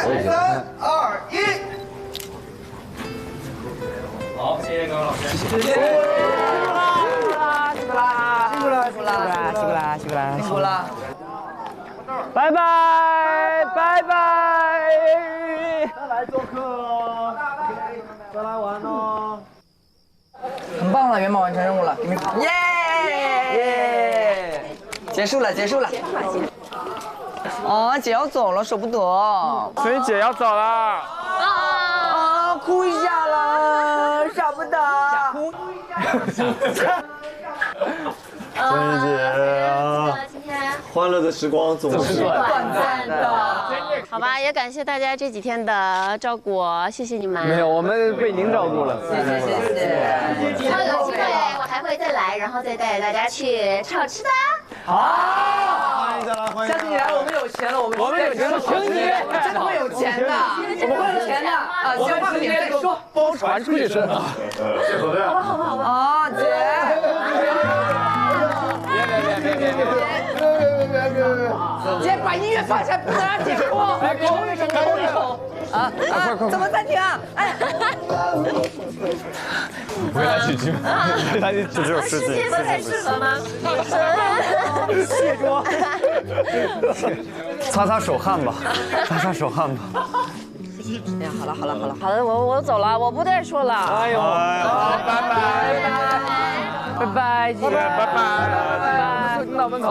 3、2、1。好，谢谢各位老师。谢谢。辛苦啦！辛苦啦！辛苦啦！辛苦啦！辛苦啦！辛苦啦！拜拜拜拜。再来做客哦，再来玩哦。很棒了，圆满完成任务了，给你们耶！耶！结束了，结束了。啊，姐要走了，舍不得。所以姐要走了。啊，哭一下了，舍不得。哭。孙姐，今天欢乐的时光总是短暂的。好吧，也感谢大家这几天的照顾，谢谢你们。没有，我们被您照顾了。谢谢。以后有机会我还会再来，然后再带大家去吃好吃的。好，欢迎再来，欢迎。下次你来，我们有钱了，我们有钱了，请你，真的会有钱的，我们会有钱的啊！先放个脸再说，包船出去吃。好吧。啊，姐。别！姐把音乐放下，不能让姐哭。抠一口。啊！怎么暂停啊？哎。不会来几句吗？他就只有10几。世界不太适合吗？卸妆。擦擦手汗吧，擦擦手汗吧。哎呀，好了，我走了，我不再说了。哎呦，拜拜，姐，拜拜，送到门口，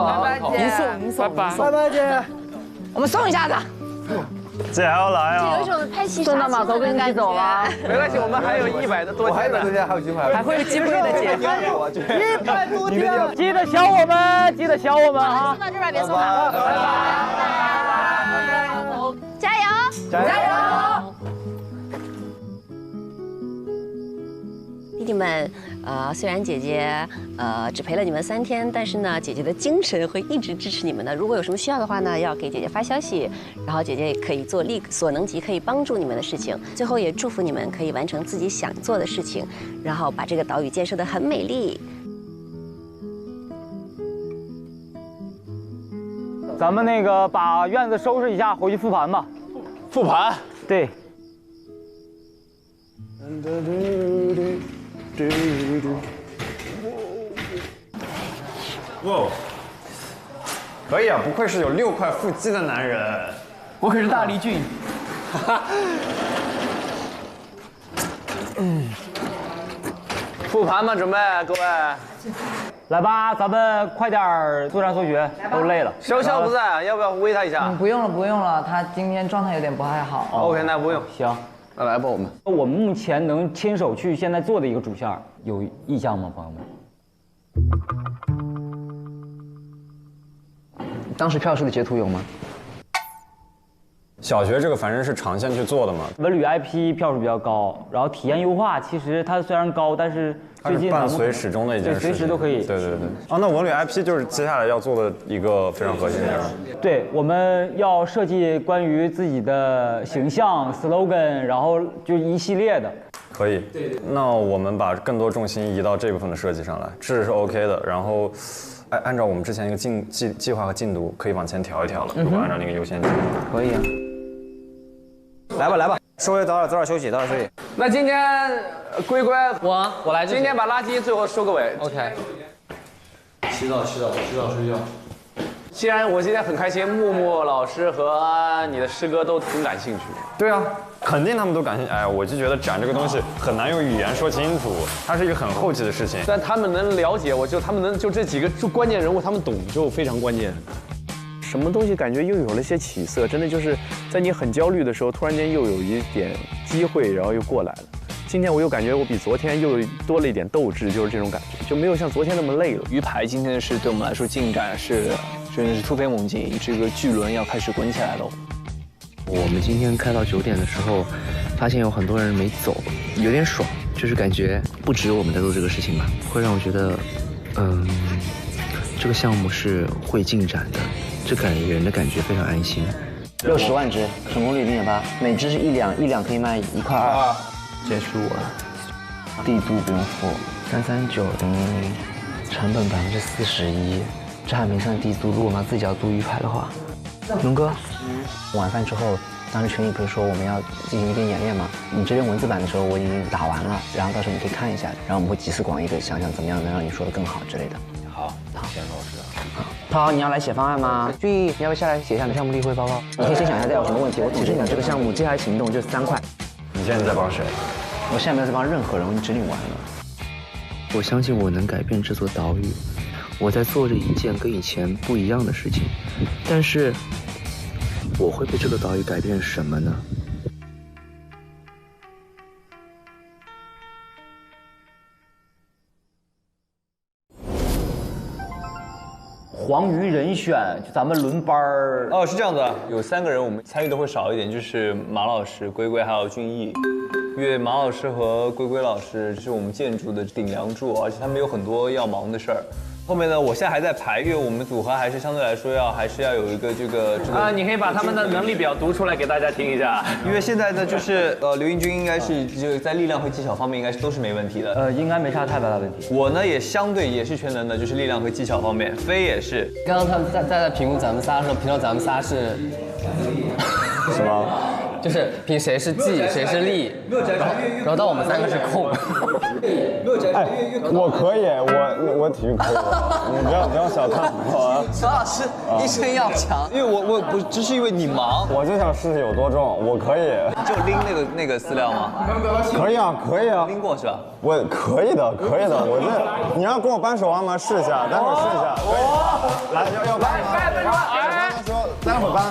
您送，拜拜，姐。我们送一下子。姐还要来啊？有一种拍戏送到码头跟你走了。没关系，我们还有100多天，还有机会，还会有机会的，姐。100多天，记得想我们，记得想我们啊！送到这边，别送了。拜拜，加油！加油！弟弟们，虽然姐姐只陪了你们3天，但是呢，姐姐的精神会一直支持你们的。如果有什么需要的话呢，要给姐姐发消息，然后姐姐也可以做力所能及可以帮助你们的事情。最后也祝福你们可以完成自己想做的事情，然后把这个岛屿建设得很美丽。咱们那个把院子收拾一下，回去复盘吧。复盘。对。哇，可以啊，不愧是有6块腹肌的男人。我可是大力俊。复盘吧，准备各位。来吧，咱们快点做战所学，都累了。潇潇不在，要不要喂他一下？不用了，他今天状态有点不太好。OK， 那不用。行，那来吧，我们。我们目前能亲手去现在做的一个主线，有意向吗，朋友们？当时票数的截图有吗？小学这个反正是长线去做的嘛。文旅 IP 票数比较高，然后体验优化，其实它虽然高，但是最近伴随始终的一件事情，随时都可以。对。啊，那文旅 IP 就是接下来要做的一个非常核心的内容。对，我们要设计关于自己的形象 slogan， 然后就一系列的。可以。那我们把更多重心移到这部分的设计上来，这是 OK 的。然后，按照我们之前一个计划和进度，可以往前调一调了。如果按照那个优先级，可以啊。来吧，稍微早点休息，那今天龟我来。今天把垃圾最后收个尾。 OK。洗澡睡觉。既然我今天很开心，木木老师和你的师哥都挺感兴趣。对啊，肯定他们都感兴趣。哎，我就觉得展这个东西很难用语言说清楚，它是一个很后期的事情。但他们能了解，他们能就这几个关键人物，他们懂就非常关键。什么东西感觉又有了些起色，真的就是在你很焦虑的时候，突然间又有一点机会，然后又过来了。今天我又感觉我比昨天又多了一点斗志，就是这种感觉，就没有像昨天那么累了。鱼排今天是对我们来说进展是真的是突飞猛进，这个巨轮要开始滚起来了。我们今天开到9点的时候，发现有很多人没走，有点爽，就是感觉不只有我们在做这个事情吧，会让我觉得，这个项目是会进展的，这给人的感觉非常安心。60万只，成功率0.8%，每只是1两可以卖1.2块。结束了，地租不用付，339000，成本41%，这还没算地租，如果我们要自己要租鱼排的话。龙哥，晚饭之后当时群里不是说我们要进行一遍演练吗？你这边文字版的时候我已经打完了，然后到时候你可以看一下，然后我们会集思广益的想想怎么样能让你说的更好之类的。好，先老师。涛，你要来写方案吗？俊逸，你要不要下来写一下你的项目例会报告？你可以先想一下带有什么问题，我总结你这个项目接下来行动就3块。你现在在帮谁？我现在没有在帮任何人，我已经指令完了。我相信我能改变这座岛屿，我在做着一件跟以前不一样的事情，但是我会被这个岛屿改变什么呢？黄鱼人选，就咱们轮班儿。哦，是这样子，有3个人，我们参与的会少一点，就是马老师、龟龟还有俊逸。因为马老师和龟龟老师是我们建筑的顶梁柱，而且他们有很多要忙的事儿。后面呢，我现在还在排，因为我们组合还是相对来说还是要有一个这个啊，你可以把他们的能力表读出来给大家听一下。因为现在呢，就是刘英军应该是就在力量和技巧方面应该是都是没问题的。应该没啥太大的问题。我呢也相对也是全能的，就是力量和技巧方面。飞也是。刚刚他们在评估咱们仨的时候，评到咱们仨是什么？就是评谁是技，谁是力，然后到我们3个是控。哎，我可以，我体育可以，你不要小看我。曹老师一身要强，因为我不只是因为你忙，我就想试试有多重，我可以。就拎那个饲料吗？可以啊，可以啊。拎过是吧？我可以的，我这你要跟我扳手腕吗？试一下，待会儿试一下。来，要扳吗？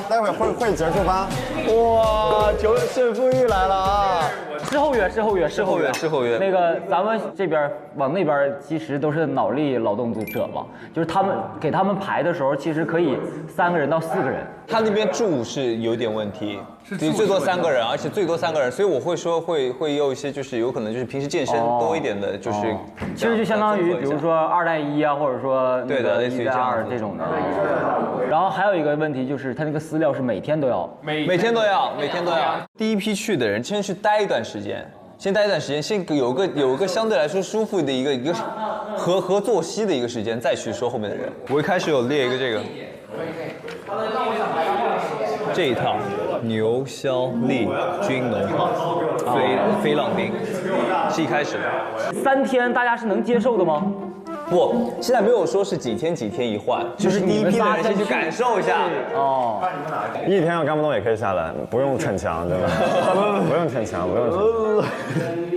待会儿会结束扳。哇，胜负欲来了啊！事后约。那个咱们这边往那边其实都是脑力劳动者嘛，就是他们给他们排的时候，其实可以3个人到4个人。他那边住是有点问题，最多3个人，而且最多3个人，所以我会说会有一些就是有可能就是平时健身多一点的，就是其实就相当于比如说2带1啊，或者说对的类似于这样这种的。然后还有一个问题就是他那个饲料是每天都要，每天都要。第一批去的人先去待一段时间，先有个相对来说舒服的一个合作息的一个时间，再去说后面的人。我一开始有列一个这一套牛枭力军农号飞浪兵是一开始的。3天大家是能接受的吗？不，现在没有说是几天一换，就是第一批的人先去感受一下。哦，一天要干不动也可以下来，不用逞强，真的，不用逞强。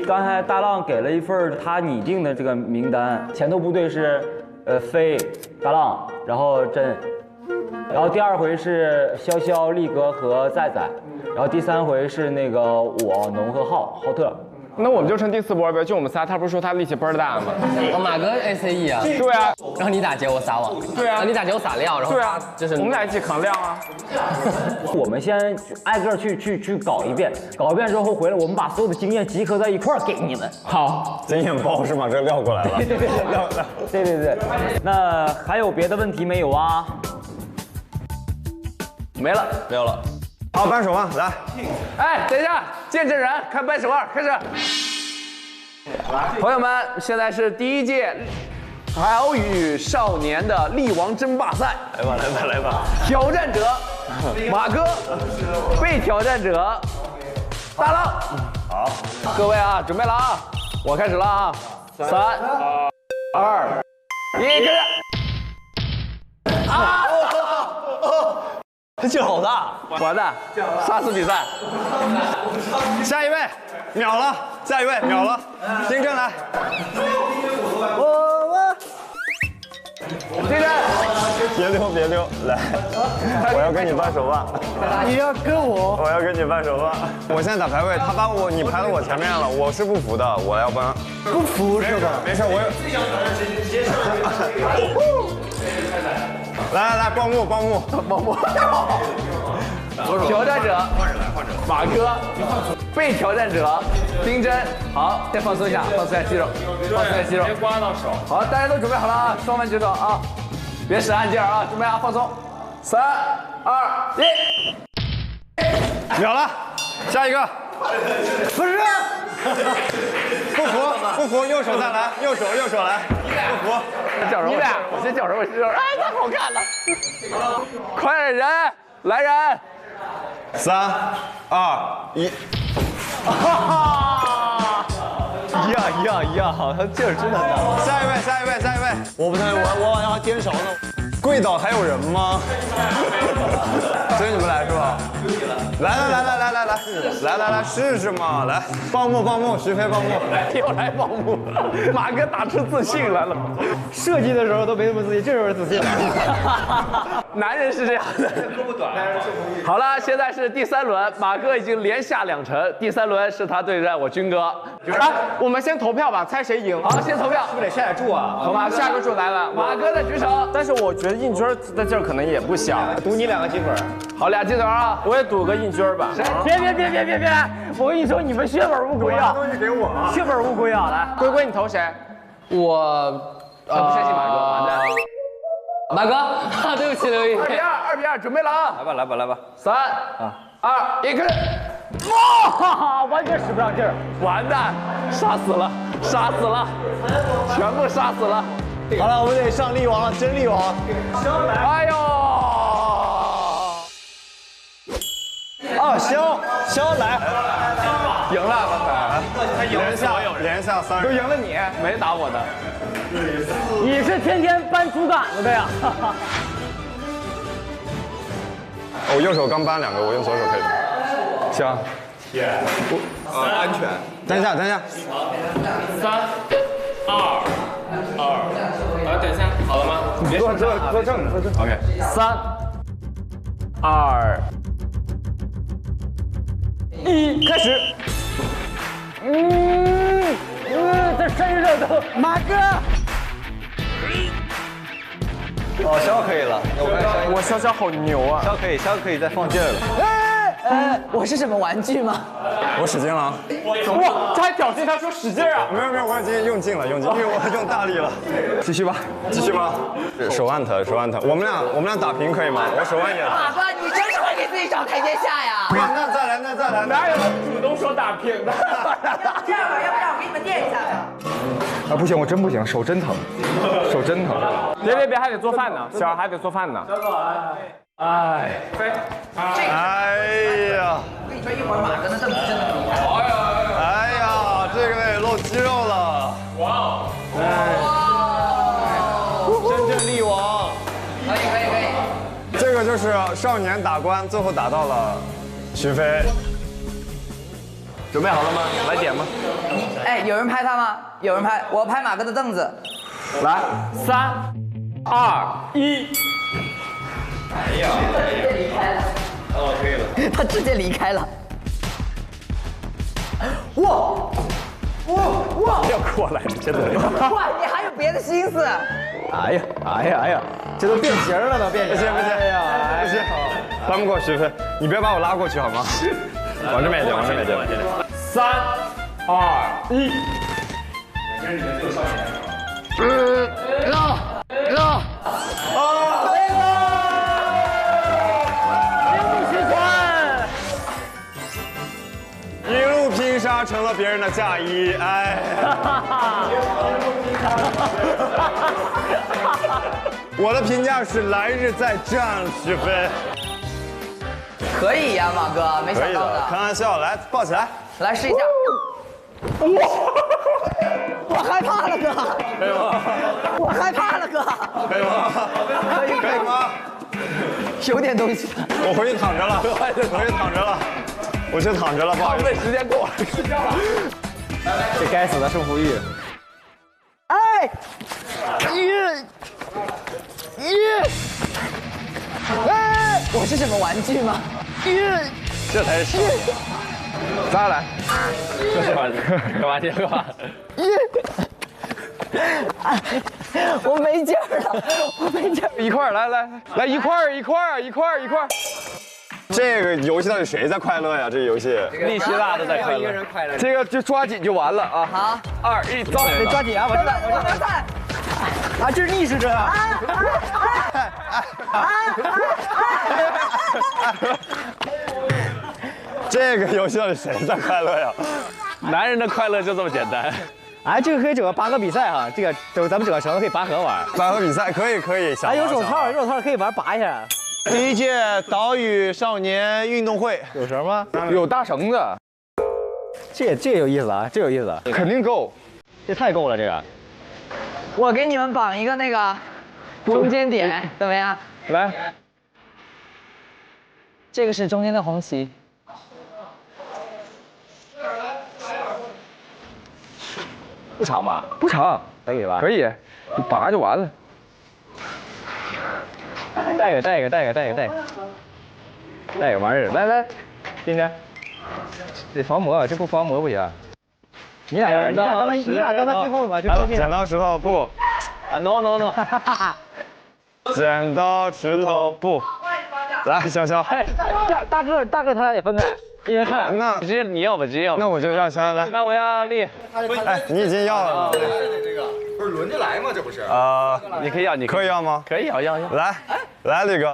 刚才大浪给了一份他拟定的这个名单，前头部队是飞、大浪，然后真，然后第2回是潇潇、力哥和在，然后第3回是那个我农和浩特。那我们就成第4波呗，就我们仨。他不是说他力气倍儿大吗？马哥 ACE 啊。对啊。然后你打劫我撒网。对啊。你打劫我撒料，然后对啊，就是我们俩一起扛料啊。我们先挨个去搞一遍之后回来，我们把所有的经验集合在一块儿给你们。好，经验包是吗？这撂过来了。对。那还有别的问题没有啊？没有了。好，扳手腕来。哎，等一下，见证人看扳手腕，开始。朋友们，现在是第1届岛屿少年的力王争霸赛。来吧。挑战者马哥，被挑战者大浪。好，各位啊，准备了啊，我开始了啊，3、2、1，开始。啊！他劲好大，完蛋，杀死比赛。下一位秒了，丁真来。丁真，别溜，来，我要跟你扳手腕。你要跟我？我要跟你扳手腕。我现在打排位，你排到我前面了，我是不服的，我要扳。不服是吧？没事，我有。来，报幕。挑战者马哥，被挑战者丁真。好，再放松一下肌肉，别刮到手。好，大家都准备好了啊，双方举手啊，别使暗劲啊，准备啊，放松。3、2、1，秒了，下一个。不是。不服，右手再来，右手来，不服。你俩，我先绞手，哎，太好看了！快点人，来人， 3、2、1。一样，好像劲儿真的大。下一位。我不太，我往上颠勺呢。跪倒还有人吗？所以你们来是吧？来，试试嘛！来，报幕，徐飞报幕，又来报幕，马哥打出自信来了。设计的时候都没那么自信，这时候自信了。男人是这样的，胳膊短。好了，现在是第3轮，马哥已经连下2城，第3轮是他对战我军哥。我们先投票吧，猜谁赢。好，先投票。是不是得下个注啊？好吧，下个注来了，马哥的举手。但是我觉得印军在这儿可能也不小，赌你2个金粉。好，2金粉啊！我也赌个印军吧。别！我跟你说，你们血本无归啊！东西给我，血本无归啊！来，龟龟你投谁？我不相信马哥，完蛋。马哥，对不起刘毅。2比2，准备了啊！来吧。 3、2、1，开始！哇，完全使不上劲儿，完蛋，杀死了，全部杀死了。好了，我们得上力王了，真力王。哎呦！啊，肖来，赢了，他连下3人，都赢了你，没打我的。你是天天搬竹竿子的呀？我右手刚搬2个，我用左手可以。行。安全。等一下。3、2、2，等一下，好了吗？坐正。OK。3、2、1，开始。这身上都，马哥。哦，肖可以了，我肖好牛啊！肖可以再放劲儿了。我是什么玩具吗？我使劲了。哇，他还挑衅他说使劲啊！没有，我已经用尽了，因为我用大力了。继续吧。手腕疼。我们俩打平可以吗？我手腕也疼。马哥，你真是会给自己找台阶下呀！那再来。哪有主动说打平的？这样吧，要不然我给你们垫一下子。啊，不行，我真不行，手真疼。别，还得做饭呢，小孩还得做饭呢。哎，飞。哎呀！我跟你说，一会儿马哥的凳子真的很厉害。哎呀，这个也露肌肉了。哇！真正力王。可以。这个就是少年打官，最后打到了徐飞。准备好了吗？来点吧。有人拍他吗？有人拍，我要拍马哥的凳子。来，3、2、1。哎呀，他直接离开了。哦，可以了。他直接离开了。哇！要过来，真的。哇，你还有别的心思？哎呀，这都变形了，不行，不行，翻不过徐飞，你别把我拉过去好吗？往这边一点。3、2、1。一路拼杀成了别人的嫁衣，哎。我的评价是来日再战，徐飞。可以呀，马哥，没想到的。开玩笑，来抱起来，来试一下。我害怕了，哥。可以吗？我害怕了，哥。可以吗？可以吗？有点东西。我回去躺着了，我去躺着了，不好意思。浪费时间过。这该死的胜负欲。哎，哎，我是什么玩具吗？这才是。再来。干嘛？我没劲儿了，一块儿来，一块儿。这个游戏到底谁在快乐呀？这个游戏，力气大的在快乐。一个人快乐。这个就抓紧就完了啊！好，2、1，走！得抓紧啊！我能看。啊，这是逆时针啊！这个游戏到底谁在快乐呀？男人的快乐就这么简单。哎，这个可以整个拔河比赛哈，这个咱们整个绳子可以拔河玩。拔河比赛可以。哎，有手套可以玩拔一下。第一届岛屿少年运动会有绳吗？有大绳子。这有意思啊，这有意思，肯定够，这太够了这个。我给你们绑一个那个中间点，怎么样？来，这个是中间的红旗。不长吧？不长，可以吧？可以，你拔就完了。带个玩意儿，来，丁真，得防磨，这不防磨不行。你俩刚才最后吧，就剪刀石头布。啊 ，no， 剪刀石头布。来，潇潇。哎，大个他俩得分开，一人看。那直接你要吧，直接要。那我就让潇潇来。那我要丽。哎，你已经要了。不是轮着来吗？这不是？你可以要，你可以要吗？可以要。来，李哥。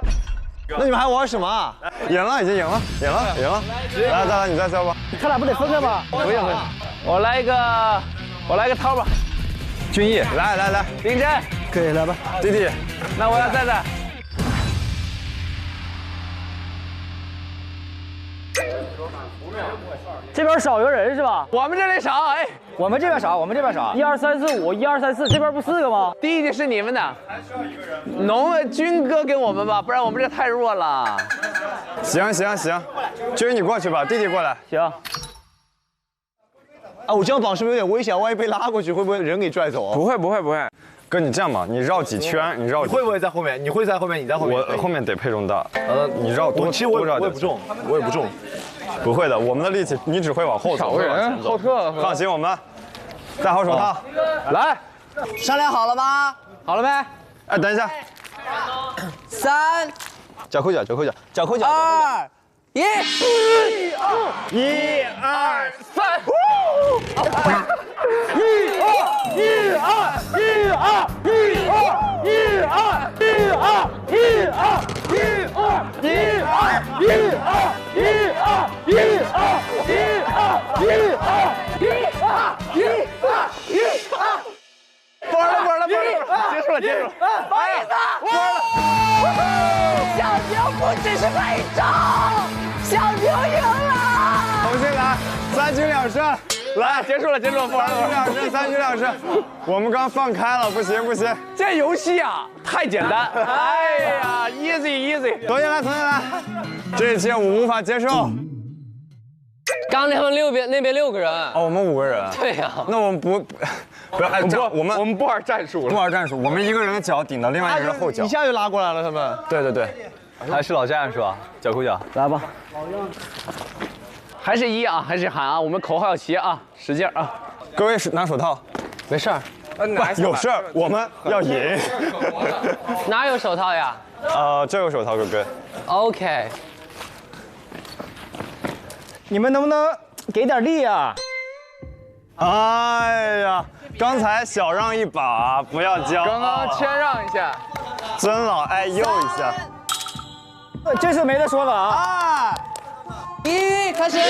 那你们还玩什么？赢了，已经赢了。来，再来，你再交吧。他俩不得分开吗？不用，我来个掏吧。俊逸，来，丁真，可以来吧。弟弟，那我要再。这边少一个人是吧？我们这里少，哎，我们这边少。1、2、3、4、5，1、2、3、4，这边不4个吗？第一个是你们的，军哥给我们吧，不然我们这太弱了。行，军你过去吧，弟弟过来。行。啊，我这样绑是不是有点危险？万一被拉过去，会不会人给拽走啊？不会。哥，你这样吧，你绕几圈，你会不会在后面？你会在后面，你在后面。我后面得配重大。你绕多。其实我也不重，不会的，我们的力气你只会往后走，少个人后撤。放心，我们戴好手套。来，商量好了吗？好了没？哎，等一下。 3，脚扣脚。2，1，1、2、结束了，不好意思，小牛不只是会招，小牛赢了。重新来，3局2胜，来，结束了，3局2胜，我们刚放开了，不行，这游戏啊太简单，哎呀 ，easy， 重新来，这一期我无法接受。刚才他们那边6个人，哦，我们5个人，对呀，那我们不要，哎，我们不玩战术，我们一个人的脚顶到另外一个人的后脚，一下就拉过来了，他们。对，还是老战术啊，脚扣脚，来吧。还是1啊，还是喊啊，我们口号要齐啊，使劲啊！各位拿手套，没事儿，有事儿，我们要赢。哪有手套呀？这有手套，哥哥。OK。你们能不能给点力啊？哎呀，刚才小让一把，不要骄傲。刚刚谦让一下，尊老爱幼一下。这次没得说了啊！2、1，开始。1、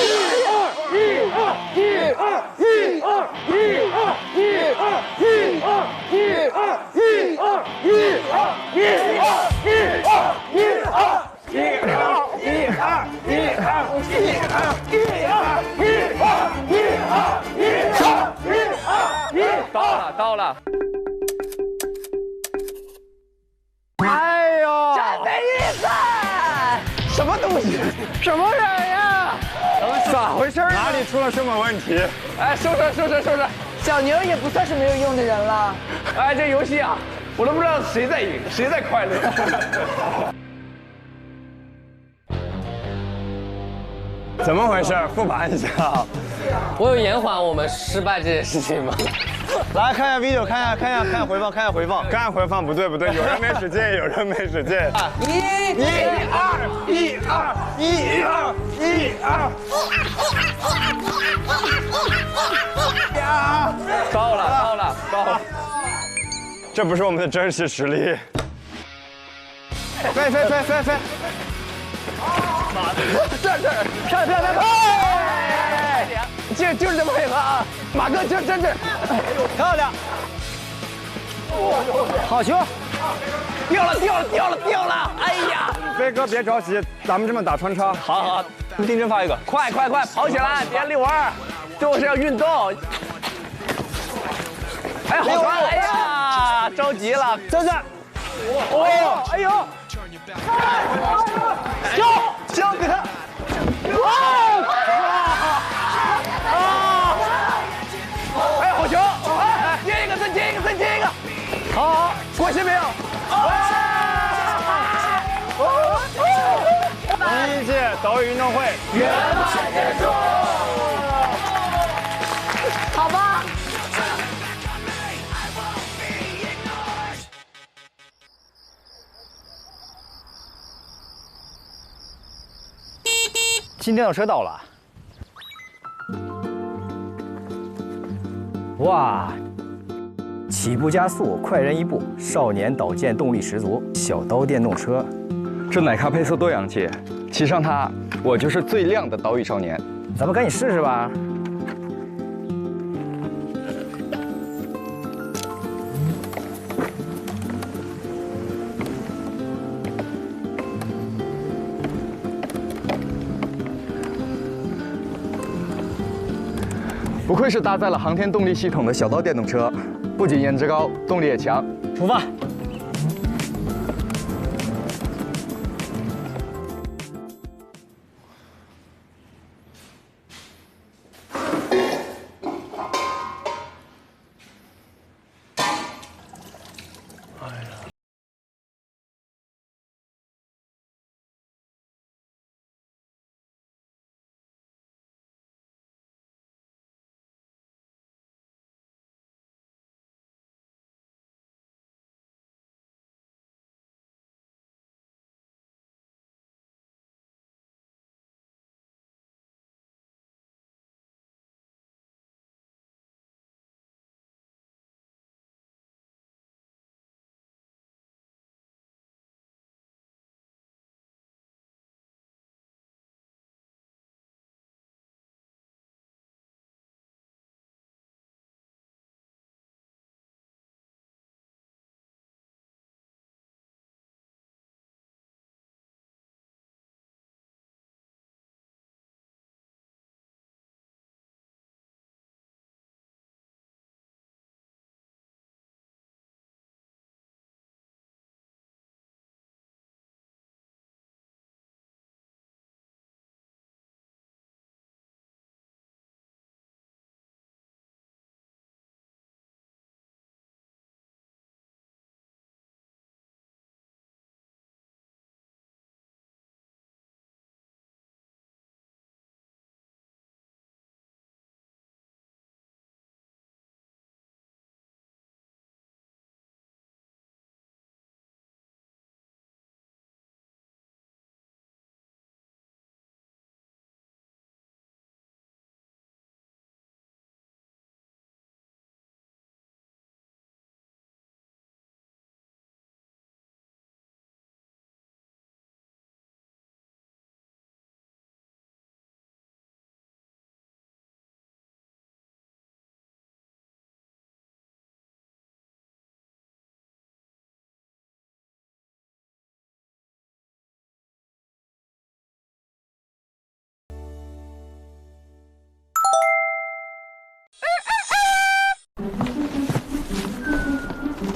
到了。哎呦，真没意思！什么东西？什么人呀？咋回事？哪里出了什么问题？哎，收拾！小牛也不算是没有用的人了。哎，这游戏啊，我都不知道谁在赢，谁在快乐。怎么回事？复盘一下。我有延缓我们失败这件事情吗？来看一下 video， 看一下回放，看一下回放，不对，有人没使劲，到了，这不是我们的真实实力。飞！这，漂亮！就是这么配合啊，马哥，这，漂亮，好球！掉了！哎呀，飞哥别着急，咱们这么打穿插。好，丁真发一个，快，跑起来，别遛弯儿，就是要运动。哎，好传！哎呀，着急了，这是，哦，哎呦，交给他，哎，好球！哎，接一个，再接一个，好，过去没有？第1届岛屿运动会圆满结束。好吧。新电动车到了。哇！起步加速，快人一步，少年岛建动力十足，小刀电动车。这奶咖配色多洋气，骑上它，我就是最靓的岛屿少年。咱们赶紧试试吧。不愧是搭载了航天动力系统的小刀电动车，不仅颜值高，动力也强。出发！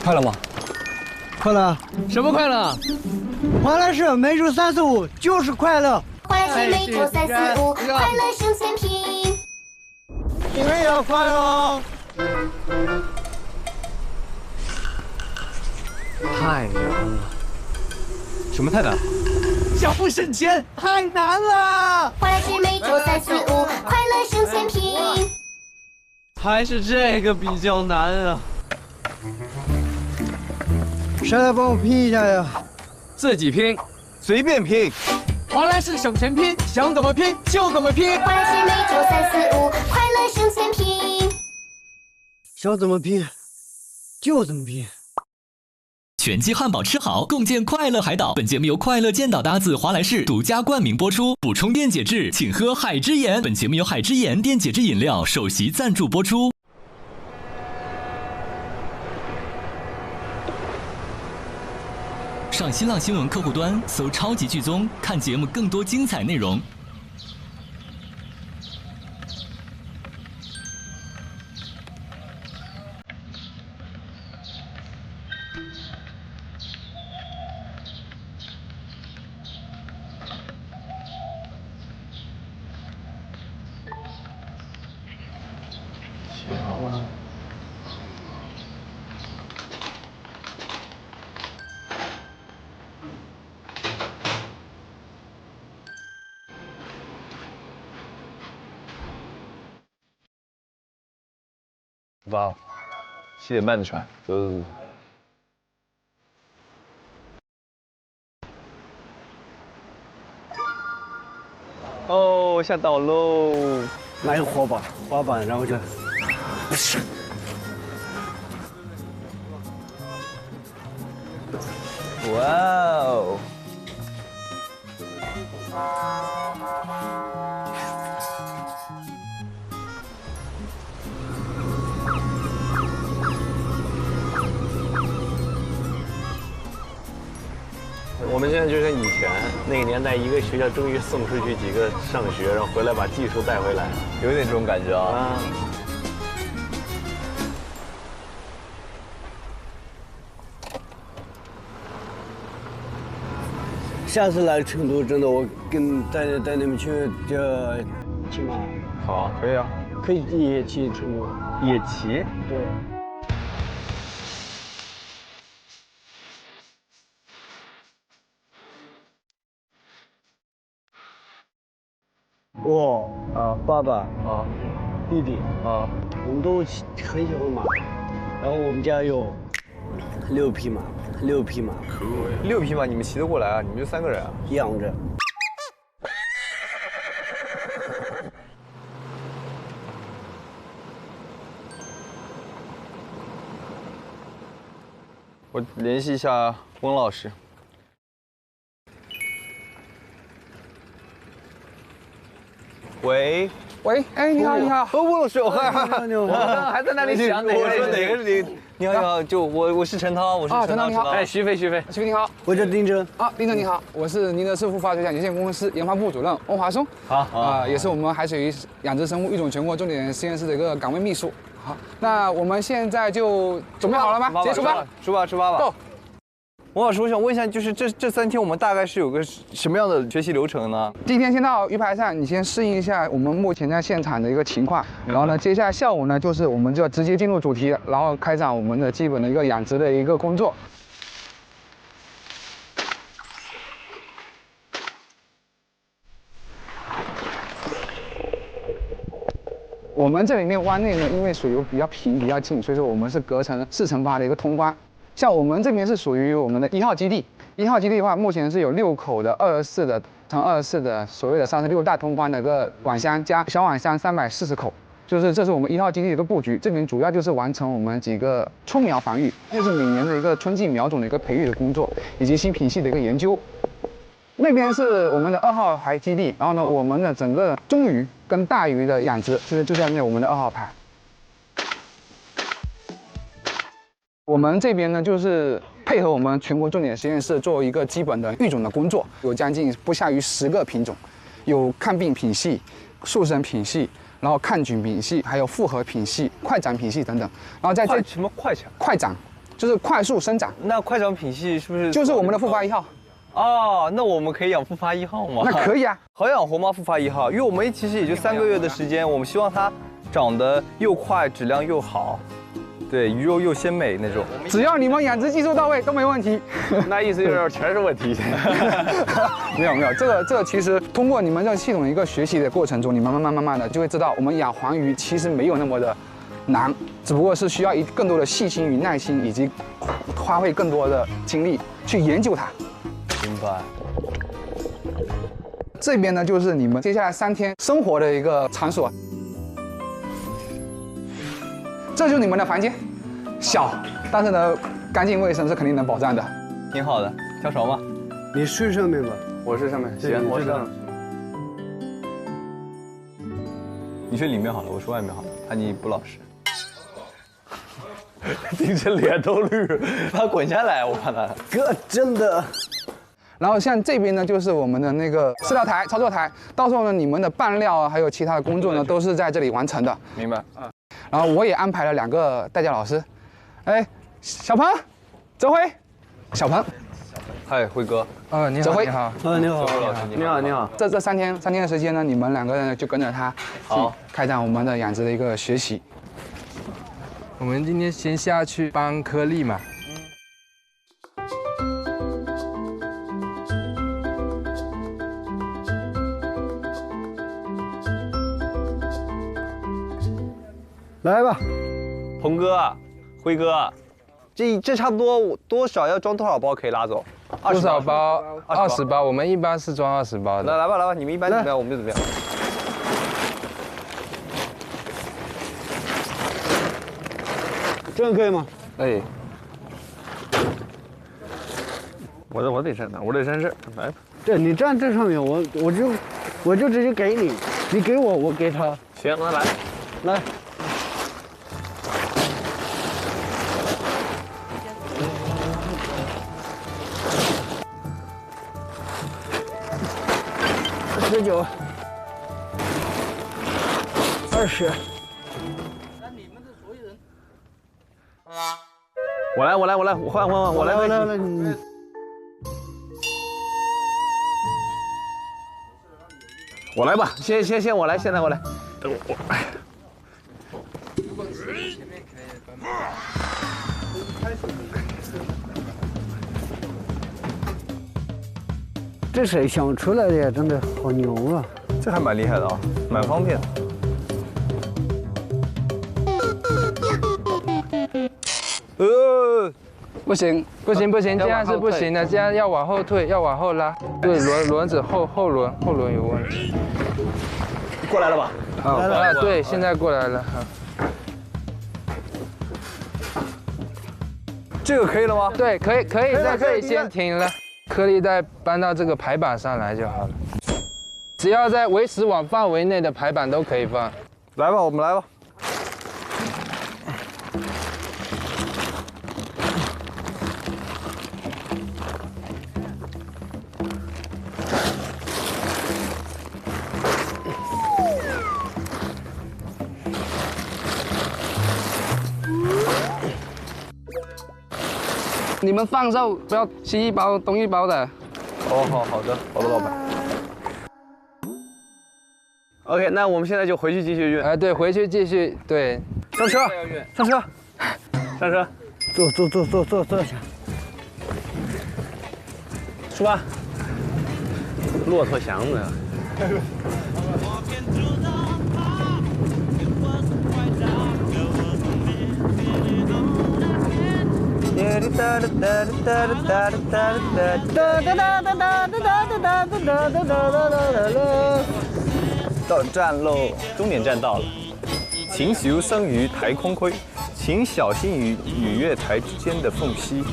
快了吗？快乐？什么快乐？华莱士每周345就是快乐。华莱士每周345，快乐生鲜品。你们也要快乐哦！太难了。什么太难？小富省钱太难了。华莱士每周345，快乐生鲜品。还是这个比较难啊。谁来帮我拼一下呀？自己拼，随便拼。华莱士省钱拼，想怎么拼就怎么拼。华莱士每周345，快乐生鲜品。想怎么拼就怎么拼。全鸡汉堡吃好，共建快乐海岛。本节目由快乐煎岛搭子华莱士独家冠名播出。补充电解质，请喝海之盐。本节目由海之盐电解质饮料首席赞助播出。新浪新闻客户端搜“超级剧综”，看节目更多精彩内容。哇，7点半的船，走走走。哦，下岛喽！买个滑板，然后就，哇哦！我们现在就像以前那个年代，一个学校终于送出去几个上学，然后回来把技术带回来，有点这种感觉啊。下次来成都，真的我带你们去骑马。好啊，可以啊。可以野骑成都。野骑？对。我爸爸弟弟我们都很喜欢马，然后我们家有6匹马。6匹马，你们骑得过来啊？你们就3个人啊？养着。我联系一下翁老师。喂，哎，你好，你好，翁老师，你好，我刚刚还在那里想哪个是哪个是你。你好，就我是陈涛，我是陈涛，你好，哎，徐飞你好，我叫丁真。丁真你好，我是宁德士孵化水产有限公司研发部主任翁华松。好，也是我们海水鱼养殖生物育种全国重点实验室的一个岗位秘书。好，那我们现在就准备好了吗？直接出发，出发吧。Go。王老师，我想问一下，就是这3天我们大概是有个什么样的学习流程呢？今天先到鱼排上，你先适应一下我们目前在现场的一个情况，然后呢，接下来下午呢，就是我们就直接进入主题，然后开展我们的基本的一个养殖的一个工作。我们这里面湾内呢，因为水流比较平、比较近，所以说我们是隔成4×8的一个通关。像我们这边是属于我们的1号基地，1号基地的话，目前是有6口的24的乘24的所谓的36大通关的一个网箱加小网箱340口，就是这是我们1号基地的一个布局。这边主要就是完成我们几个春苗防御，就是每年的一个春季苗种的一个培育的工作，以及新品系的一个研究。那边是我们的2号排基地，然后呢，我们的整个中鱼跟大鱼的养殖就在我们的2号排。我们这边呢，就是配合我们全国重点实验室做一个基本的育种的工作，有将近不下于10个品种，有抗病品系、速生品系，然后抗菌品系，还有复合品系、快长品系等等。然后在这什么快长？快长就是快速生长。那快长品系是不是就是我们的复发1号？哦，那我们可以养复发1号吗？那可以啊，好养活吗？复发1号，因为我们其实也就3个月的时间，我们希望它长得又快，质量又好。对，鱼肉又鲜美那种，只要你们养殖技术到位都没问题。那意思就是全是问题。没有，这个其实通过你们这个系统的一个学习的过程中，你们慢慢的就会知道，我们养黄鱼其实没有那么的难，只不过是需要更多的细心与耐心，以及花费更多的精力去研究它。明白。这边呢，就是你们接下来3天生活的一个场所。这就是你们的房间，小，但是呢，干净卫生是肯定能保障的。挺好的，跳床吧。你睡上面吧，我睡上面。行，我睡上面。你睡里面好了，我睡外面好了，怕你不老实。丁真脸都绿，怕滚下来，我怕他。哥，真的。然后像这边呢，就是我们的那个饲料台、操作台，到时候呢，你们的拌料啊，还有其他的工作呢，都是在这里完成的。明白。然后我也安排了2个代教老师，哎，小鹏，泽辉，小鹏。嗨，辉哥。你好，你好。你好，你好，你好。这3天的时间呢，你们2个人就跟着他，好，开展我们的养殖的一个学习。我们今天先下去帮颗粒嘛。来吧，鹏哥、辉哥，这差不多多少要装多少包可以拉走？多少包？20包，我们一般是装20包的。来吧，你们一般怎么样，我们就怎么样。这样可以吗？可以。我得站哪？我得站这儿，来吧。对，你站这上面，我就直接给你，你给我，我给他。行，那来。19、20。我来，我换，我来。我来吧，先我来，现在我来。等我。这谁想出来的呀？真的好牛啊！这还蛮厉害的啊，蛮方便的。不行，这样是不行的，这样要往后退，要往后拉。对，轮子后轮有问题。过来了吧？啊，对，现在过来了。这个可以了吗？对，可以在这里先停了。颗粒带搬到这个排板上来就好了，只要在维持网范围内的排板都可以放。来吧，我们来吧。你们放肉不要西一包东一包的。好的，老板。OK， 那我们现在就回去继续运。对，回去继续，对。上车，坐下。出发。骆驼祥子。到站喽，终点站到了。请小心于台空区，请小心于与月台之间的缝隙。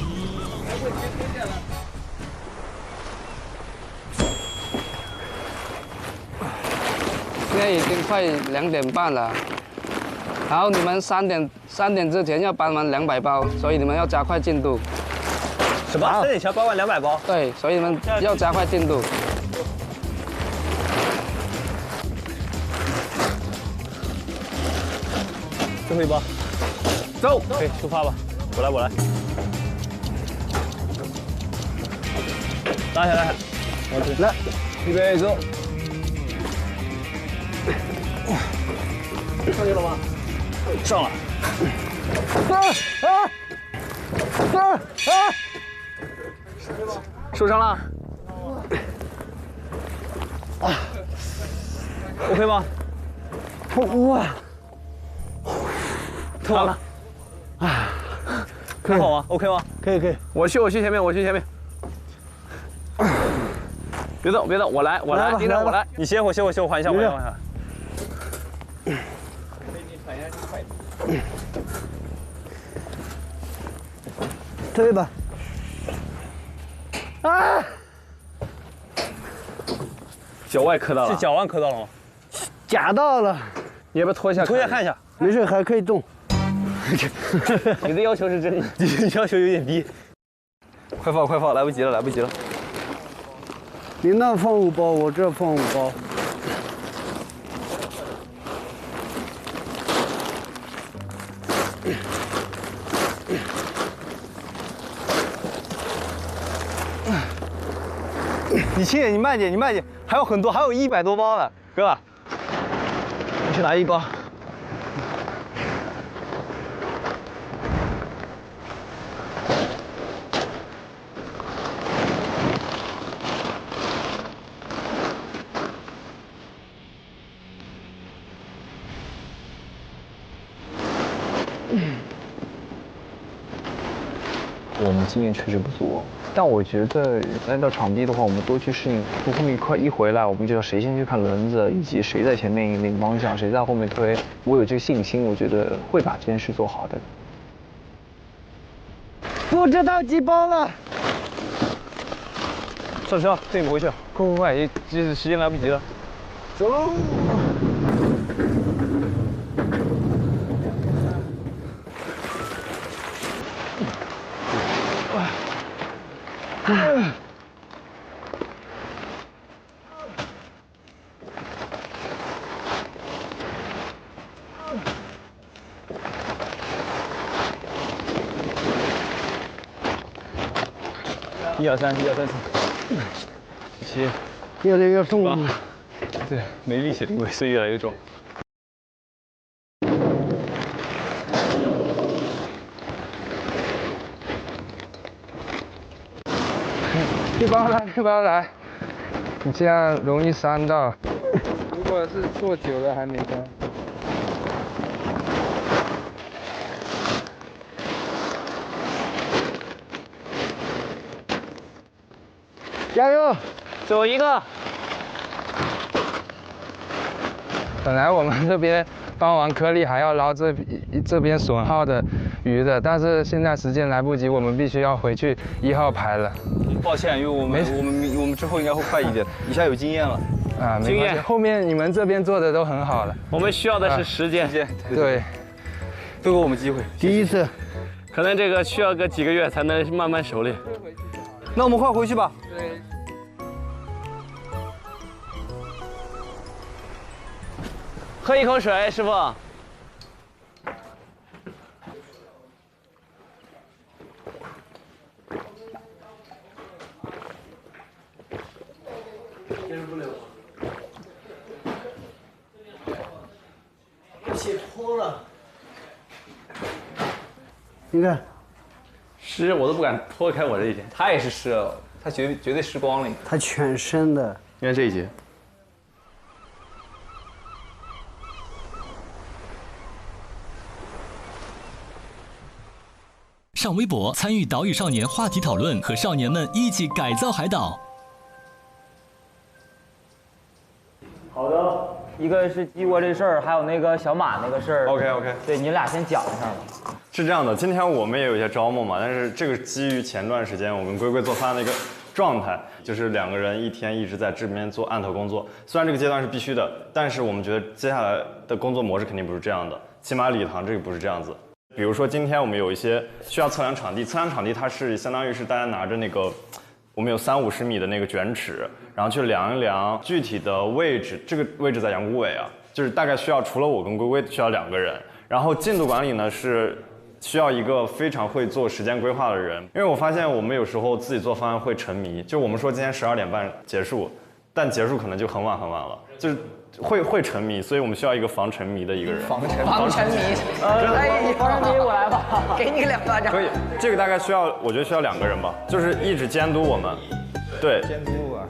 现在已经快2点半了。然后你们3点之前要搬完200包，所以你们要加快进度。什么？3点前搬完200包？对，所以你们要加快进度。最后一包，走，可以出发吧。我来，拉下来，来，预备走。上去了吗？上了。受伤了。OK 吗？哇，特完了。还好吗 ？OK 吗？可以。我去前面。别动，我来，丁真我来。你歇会，我换一下。推吧。啊！脚外磕到了。是脚腕磕到了吗？夹到了。你要不要脱一下？脱一下看一下。没事，还可以动。你的要求是真的，你要求有点低。快放，来不及了。你那放5包，我这放5包。你轻点，你慢点，你慢点，还有很多，还有100多包呢，哥。你去拿1包。我们经验确实不足，但我觉得按照场地的话，我们多去适应。从后面一回来，我们就要谁先去看轮子，以及谁在前面领方向，谁在后面推。我有这个信心，我觉得会把这件事做好的。不知道几包了。上车，这你们回去，快，这时间来不及了。走。1、2、3，1、2、3、4，7，越来越重了。对，没力气，尾随越来越重。一包来，你这样容易伤到。如果是坐久了还没干。加油！走一个。本来我们这边帮完颗粒还要捞这边损耗的鱼的，但是现在时间来不及，我们必须要回去1号排了。抱歉，因为我们之后应该会快一点，一下有经验了。啊，没关系，后面你们这边做的都很好了。我们需要的是时间。对，都给我们机会。第一次，可能这个需要个几个月才能慢慢熟练。那我们快回去吧。对。喝一口水，师傅。解脱了。你看，湿我都不敢脱开我这一件，他也是湿了，他绝对湿光了。他全身的。你看这一节。上微博参与岛屿少年话题讨论，和少年们一起改造海岛。好的，一个是鸡窝这事儿，还有那个小马那个事儿。OK， 对你俩先讲一下吧。是这样的，今天我们也有一些招募嘛，但是这个基于前段时间我跟龟龟做饭的一个状态，就是2个人一天一直在这边做案头工作。虽然这个阶段是必须的，但是我们觉得接下来的工作模式肯定不是这样的，起码礼堂这个不是这样子。比如说今天我们有一些需要测量场地，测量场地它是相当于是大家拿着那个，我们有30-50米的那个卷尺，然后去量一量具体的位置，这个位置在杨谷尾啊，就是大概需要除了我跟龟龟需要2个人，然后进度管理呢是需要一个非常会做时间规划的人，因为我发现我们有时候自己做方案会沉迷，就我们说今天12点半结束，但结束可能就很晚了，就是会沉迷，所以我们需要一个防沉迷的一个人。防沉迷，哎，防沉迷我来吧，给你2巴掌。可以，这个大概需要，我觉得需要2个人吧，就是一直监督我们，对，监督啊。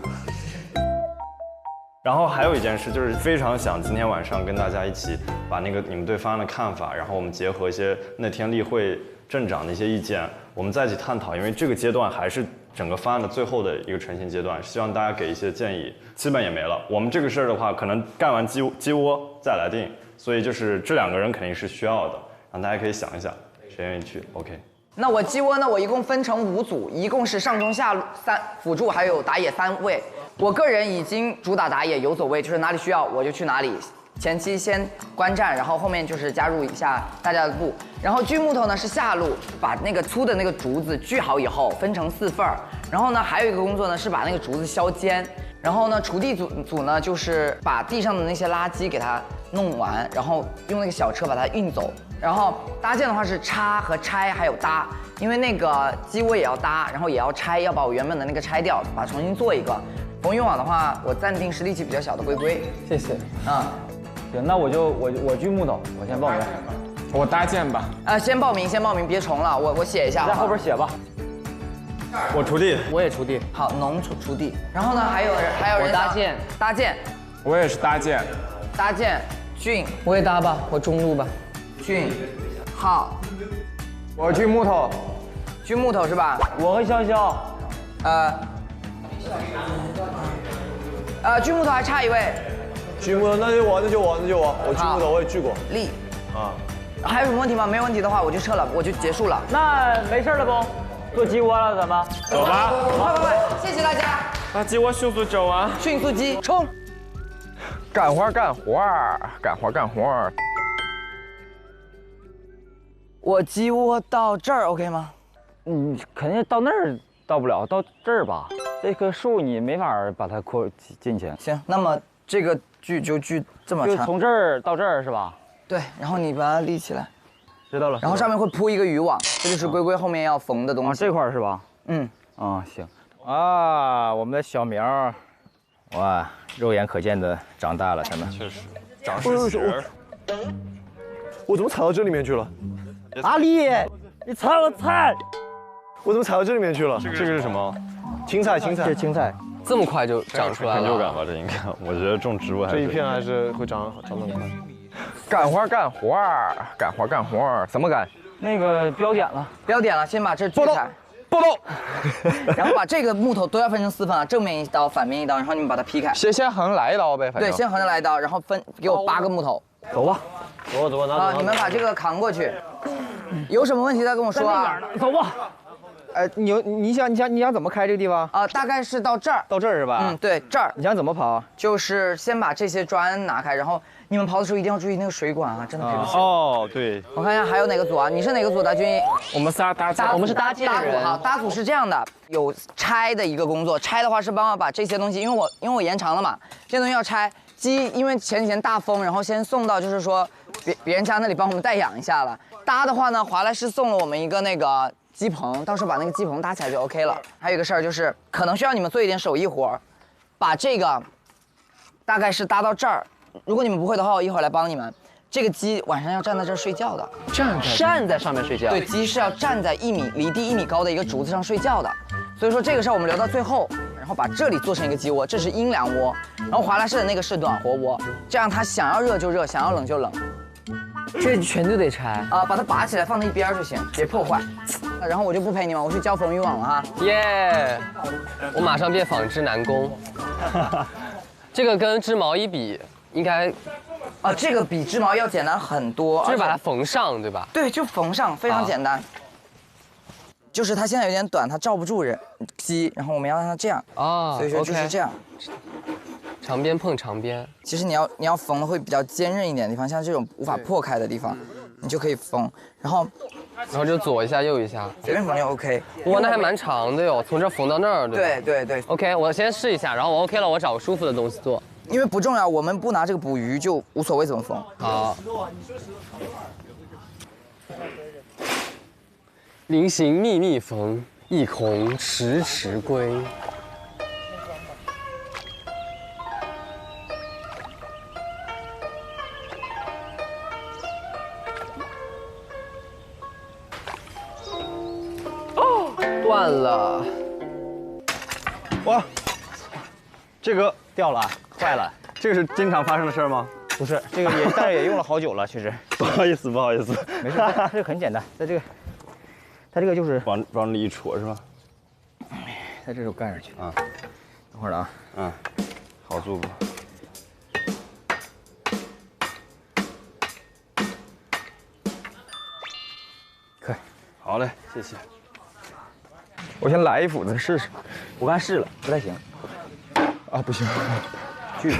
然后还有一件事，就是非常想今天晚上跟大家一起把那个你们对方案的看法，然后我们结合一些那天例会镇长的一些意见，我们在一起探讨，因为这个阶段还是整个方案的最后的一个成型阶段，希望大家给一些建议。基本也没了，我们这个事儿的话，可能干完鸡窝再来定，所以就是这2个人肯定是需要的，让大家可以想一想，谁愿意去 ？OK。那我鸡窝呢？我一共分成5组，一共是上中下3辅助还有打野3位。我个人已经主打打野，有走位，就是哪里需要我就去哪里。前期先观战，然后后面就是加入一下大家的步。然后锯木头呢是下路，把那个粗的那个竹子锯好以后分成4份儿。然后呢还有一个工作呢是把那个竹子削尖。然后呢锄地组呢就是把地上的那些垃圾给它弄完，然后用那个小车把它运走。然后搭建的话是插和拆还有搭，因为那个鸡窝也要搭，然后也要拆，要把我原本的那个拆掉，把它重新做一个。缝渔网的话，我暂定是力气比较小的龟龟。谢谢。嗯，行，那我锯木头，我先报名。我搭建吧。先报名，别重了，我写一下。在后边写吧。我锄地，我也锄地。好，农锄地。然后呢，还有人我搭建，搭建。我也是搭建。搭建，俊。我也搭吧，我中路吧。俊，好。我锯木头。锯木头是吧？我和潇潇。锯木头还差一位。锯木头，那就我，我锯木头我也锯过。力。啊。还有什么问题吗？没问题的话，我就撤了，我就结束了。那没事了不？做鸡窝了，咱们走吧。快，谢谢大家。把鸡窝迅速整完。迅速鸡冲！干活。我鸡窝到这儿 OK 吗？肯定到那儿到不了，到这儿吧。这棵树你没法把它扩进去。行，那么这个锯就锯这么长，就从这儿到这儿是吧？对，然后你把它立起来。知道了。然后上面会铺一个渔网，这就是龟龟后面要缝的东西。这块是吧？嗯。行。啊，我们的小苗，哇，肉眼可见的长大了，他们。确实，长势喜人。我怎么踩到这里面去了？阿丽，你踩了菜。我怎么踩到这里面去了？这个是什么？青菜。这是青菜。这么快就长出来了？成就感吧，这应该。我觉得种植物还是这一片还是会长得很快。干活，怎么干？那个标点了，先把这锯开。报道。然后把这个木头都要分成4份啊，正面一刀，反面一刀，然后你们把它劈开。先横来一刀呗，反正。对，先横着来一刀，然后给我8个木头。走吧。走，拿走。你们把这个扛过去。有什么问题再跟我说啊。走吧。你想怎么开这个地方？大概是到这儿。到这儿是吧？对，这儿。你想怎么跑？就是先把这些砖拿开，然后你们刨的时候一定要注意那个水管啊，真的赔不起。哦，对。我看一下还有哪个组啊？你是哪个组的，军医？我们仨搭建。我们是搭建人。好，搭组是这样的，有拆的一个工作，拆的话是帮我把这些东西，因为我延长了嘛，这些东西要拆。鸡因为前几天大风，然后先送到就是说别人家那里帮我们代养一下了。搭的话呢，华莱士送了我们一个那个鸡棚，到时候把那个鸡棚搭起来就 OK 了。还有一个事儿就是，可能需要你们做一点手艺活，把这个大概是搭到这儿。如果你们不会的话，我一会儿来帮你们。这个鸡晚上要站在这儿睡觉的，站在上面睡觉。对，鸡是要站在离地1米高的一个竹子上睡觉的。所以说这个事儿我们留到最后，然后把这里做成一个鸡窝，这是阴凉窝，然后华莱士的那个是暖和窝，这样它想要热就热，想要冷就冷。这全都得拆把它拔起来放在一边就行，别破坏。然后我就不陪你们，我去教缝渔网了哈。耶！我马上变纺织男工。这个跟织毛衣比，应该这个比织毛要简单很多，就是把它缝上，对吧？对，就缝上，非常简单。就是它现在有点短，它罩不住鸡，然后我们要让它这样所以说就是这样。长边碰长边。其实你要缝的会比较坚韧一点的地方，像这种无法破开的地方，你就可以缝，然后就左一下右一下，随便缝就 OK。哇，那还蛮长的哟，从这缝到那儿，对对。OK， 我先试一下，然后我 OK 了，我找个舒服的东西做。因为不重要，我们不拿这个捕鱼就无所谓怎么缝。好。临行密密缝，一孔迟迟归。断了。哇，这个掉了，坏了。这个是经常发生的事吗？不是，这个但是也用了好久了，其实。不好意思。没事，这个很简单，它这个就是往里一戳是吧？它这手干上去啊。等会儿了啊。好做不？可以。好嘞，谢谢。我先来一斧子试试。我刚试了，不太行。不行。锯。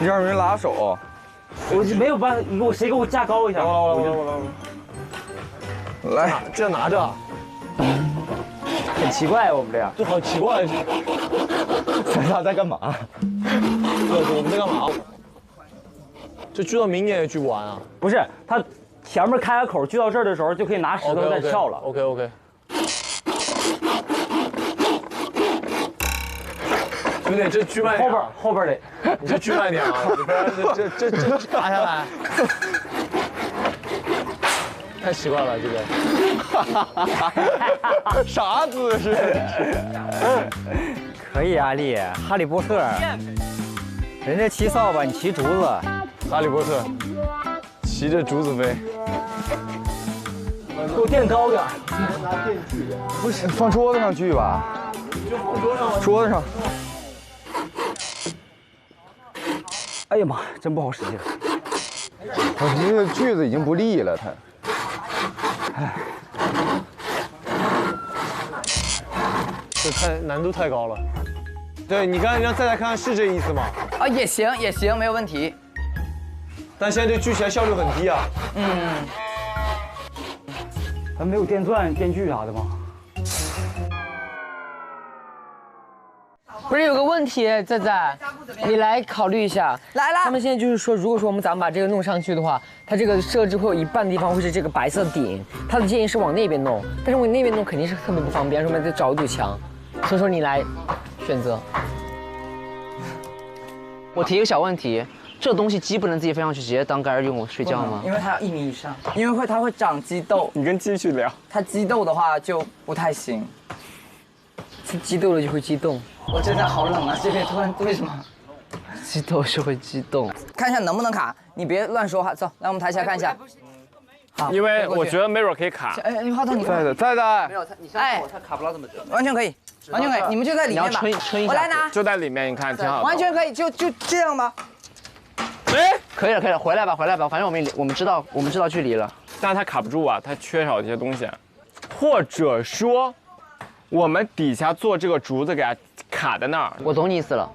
让人拉手。我没有办法，谁给我架高一下？来，这拿着。很奇怪，我们这样。这好奇怪。咱俩在干嘛？我们在干嘛？这锯到明年也锯不完啊？不是，他前面开个口，锯到这儿的时候就可以拿石头再撬了。OK。兄弟，这锯慢点。后边得，你这锯慢点啊！你不然这卡下来。太奇怪了，这个。啥姿势？可以啊，丽，哈利波特，人家骑扫把，你骑竹子。哈利波特，骑着竹子飞。给我垫高点。拿电锯。不是，放桌子上锯吧。就放桌上。桌子上。哎呀妈，真不好使劲。我这个锯子已经不利了，它。这难度太高了。对，你刚才让再看是这意思吗？啊，也行，没有问题。但现在这锯起来效率很低啊。咱没有电钻、电锯啥的吗？不是有个问题，仔，你来考虑一下。来了。他们现在就是说，如果说咱们把这个弄上去的话，它这个设置会有一半地方会是这个白色顶。他的建议是往那边弄，但是往那边弄肯定是特别不方便，说明得找一堵墙。所以说你来选择。我提一个小问题，这东西鸡不能自己飞上去直接当杆用睡觉吗？因为它要1米以上，因为它会长鸡痘。你跟鸡去聊。它鸡痘的话就不太行。激动了就会激动。我真的好冷啊！这边突然为什么？激动是会激动。看一下能不能卡，你别乱说话。走，来我们抬起来看一下。好，因为我觉得没准可以卡。哎，你话筒你看。在的。没有，你上它卡不到这么准。完全可以，完全可以，你们就在里面吧。你要吹一下。我来拿。就在里面，你看挺好的。完全可以，就这样吧。哎，可以了，回来吧，反正我们知道距离了。但是它卡不住啊，它缺少一些东西，或者说。我们底下做这个竹子给它卡在那儿。我懂你意思了，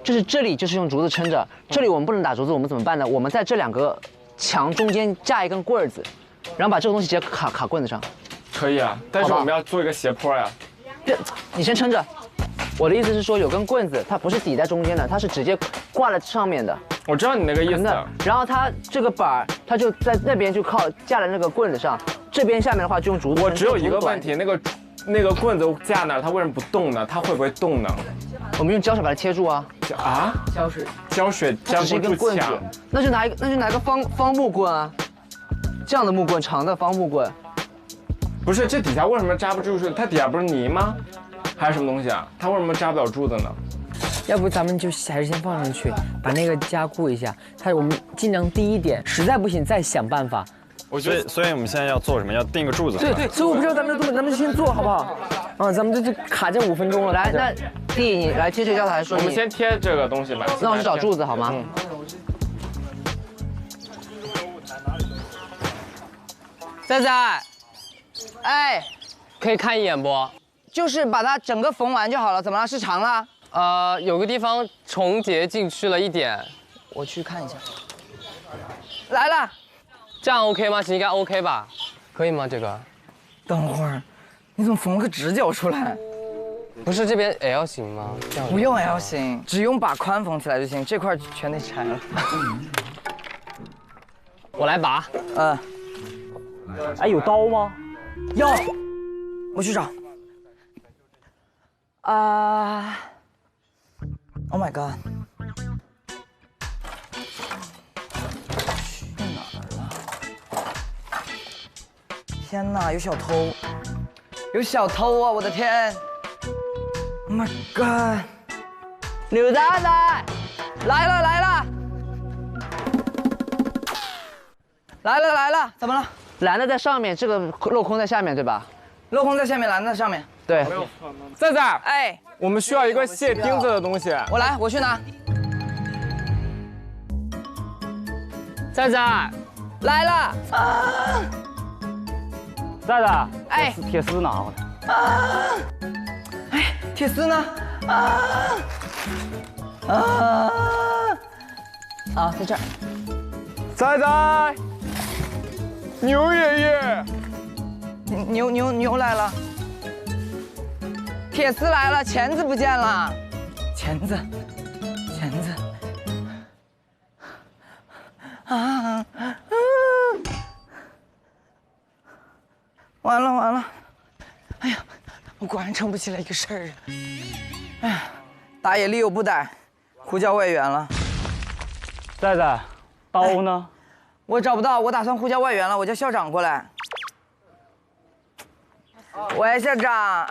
就是这里就是用竹子撑着，这里我们不能打竹子，我们怎么办呢？我们在这2个墙中间架一根棍子，然后把这个东西直接卡棍子上。可以啊，但是我们要做一个斜坡呀。对，你先撑着。我的意思是说，有根棍子，它不是抵在中间的，它是直接挂在上面的。我知道你那个意思。然后它这个板儿，它就在那边就靠架在那个棍子上，这边下面的话就用竹子。我只有一个问题，那个棍子架那儿，它为什么不动呢？它会不会动呢？我们用胶水把它贴住啊。啊？胶水粘不住墙。那就拿一个方木棍啊，这样的木棍，长的方木棍。不是，这底下为什么扎不住？它底下不是泥吗？还是什么东西啊？它为什么扎不了柱子呢？要不咱们就还是先放上去，把那个加固一下。我们尽量低一点，实在不行再想办法。所以我们现在要做什么？要定个柱子。对，所以我不知道咱们就先做好不好？啊，咱们就卡这5分钟了。来，那弟你来贴这胶台，说我们先贴这个东西吧。那我去找柱子好吗？仔，哎，可以看一眼不？就是把它整个缝完就好了。怎么了？是长了？有个地方重叠进去了一点，我去看一下。来了。这样 OK 吗？其实应该 OK 吧？可以吗？这个？等会儿，你怎么缝了个直角出来？不是这边 L 型吗？这样不用 L 型，只用把宽缝起来就行。这块全得拆了。我来拔。哎，有刀吗？有，我去找。Oh my god！ 天哪，有小偷！有小偷啊！我的天 ！Oh my god！ 刘大奶，来了！来了！怎么了？蓝的在上面，这个镂空在下面，对吧？镂空在下面，蓝的在上面。对。仔，哎，我们需要一个卸钉子的东西。我去拿。仔，来了！在的，哎，铁丝拿回来。哎，铁丝呢？啊，在这儿。仔仔，牛爷爷，牛来了，铁丝来了，钳子不见了，钳子，啊！完了！哎呀，我果然撑不起来一个事儿啊！哎呀，打野力有不逮，呼叫外援了。仔仔，刀呢？我找不到，我打算呼叫外援了，我叫校长过来。喂，校长，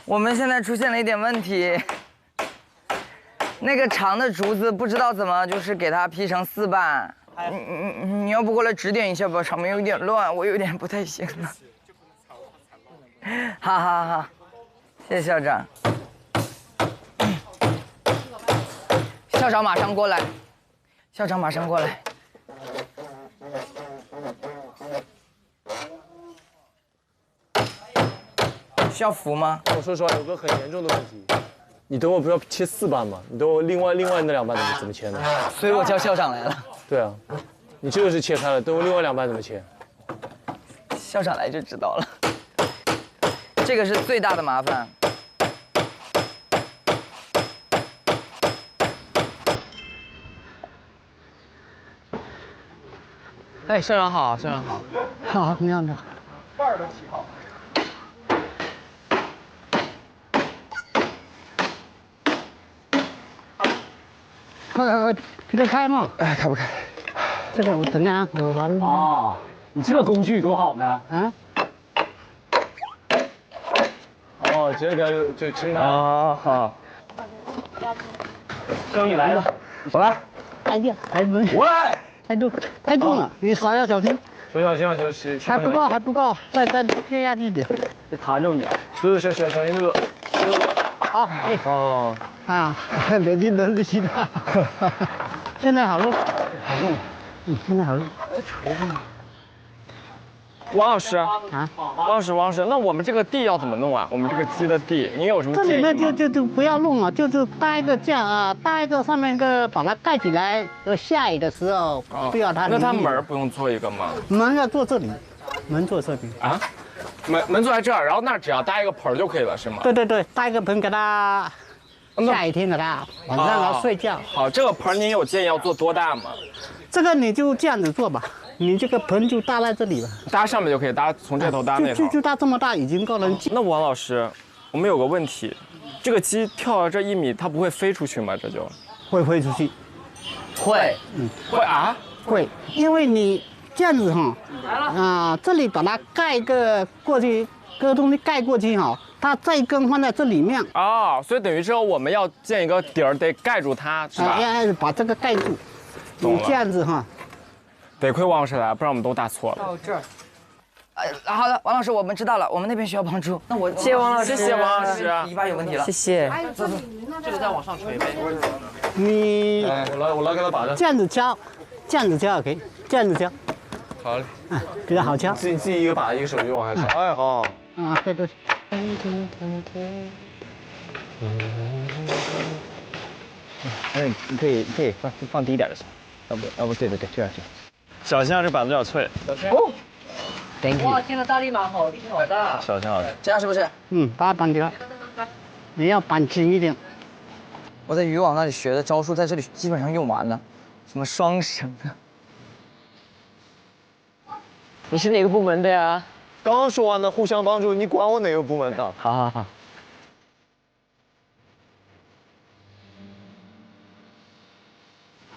我们现在出现了一点问题，那个长的竹子不知道怎么就是给它劈成4瓣。你要不过来指点一下吧，场面有点乱，我有点不太行了。好，谢谢校长。校长马上过来，需要扶吗？我说实话，有个很严重的问题，你等会不是要切4瓣吗？你等会另外那2瓣怎么切呢？所以我叫校长来了。对啊，你这个是切开了，等会另外2瓣怎么切？校长来就知道了。这个是最大的麻烦。哎，校长好，好，那样的。腕儿都起好。给它开吗？哎，开不开？这个我等下我完了。啊，你这个工具多好呢！啊。哦，直接给就吃它。啊，好。生意来了，好了，开掉，开门。喂，太重了，你稍要小心。小心。还不够，再贴下去一点。得弹着你。是小心这个。好，哎。哦。啊，连技能力气大。现在好了。现在好了。王老师，王老师，那我们这个地要怎么弄啊？我们这个鸡的地，您有什么这建议吗？里面就不要弄了，就是搭一个架啊，搭一个上面把它盖起来，下雨的时候不要它。那它门不用做一个吗？门要做这里，门做这里。啊？门做在这儿，然后那儿只要搭一个盆就可以了，是吗？对，搭一个盆给它，下雨天给它晚上要睡觉。好，这个盆您有建议要做多大吗？这个你就这样子做吧。你这个盆就搭在这里了，搭上面就可以，搭从这头搭那头。就搭这么大，已经够人。那王老师，我们有个问题，这个鸡跳到这1米，它不会飞出去吗？这就会飞出去，会，会啊，会，因为你这样子哈，这里把它盖个过去，个东西盖过去哈，它这一根放在这里面。哦，所以等于之后我们要建一个底儿，得盖住它，是吧？要把这个盖住，你这样子哈。得亏王老师来，不然我们都搭错了。到这儿。好的，王老师，我们知道了，我们那边需要帮助。那我谢谢王老师，谢谢王老师。篱笆有问题了，谢谢。走，这个再往上垂呗。你我来给他把着。这样子敲，这样子敲可以，这样子敲。好嘞。比较好敲。自己一个把，一个手就往下敲。哎，好。啊，对。你可以放低一点的声，要不对，这样行。小心啊，这板子有点脆。哦。哇，今天大力蛮好，力气好大。小心啊。这样是不是？把它绑起来。你要绑紧一点。我在渔网那里学的招数，在这里基本上用完了，什么双绳啊。你是哪个部门的呀？刚刚说完了，互相帮助，你管我哪个部门的？好。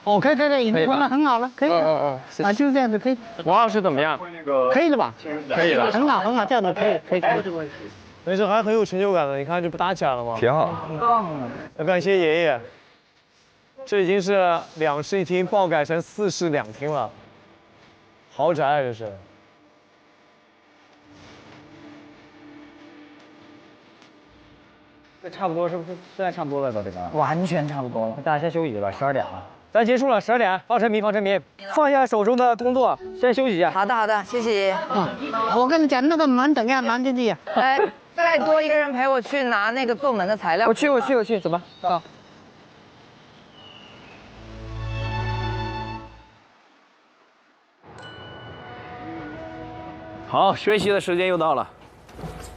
哦，可以，已经穿得很好了，可以。就是这样子，可以。王老师怎么样？可以了吧？可以了。很好，这样的可以。没事，还很有成就感的，你看这不搭起来了吗？挺好。要感谢爷爷，这已经是2室1厅爆改成4室2厅了，豪宅这是。这差不多是不是？现在差不多了，这个。完全差不多了。大家先休息吧，12点了。咱结束了，12点，放陈明，放下手中的工作，先休息一下。好的，谢谢爷爷。我跟你讲，那个门等下拦进去。再多一个人陪我去拿那个做门的材料。我去，走吧。好，学习的时间又到了，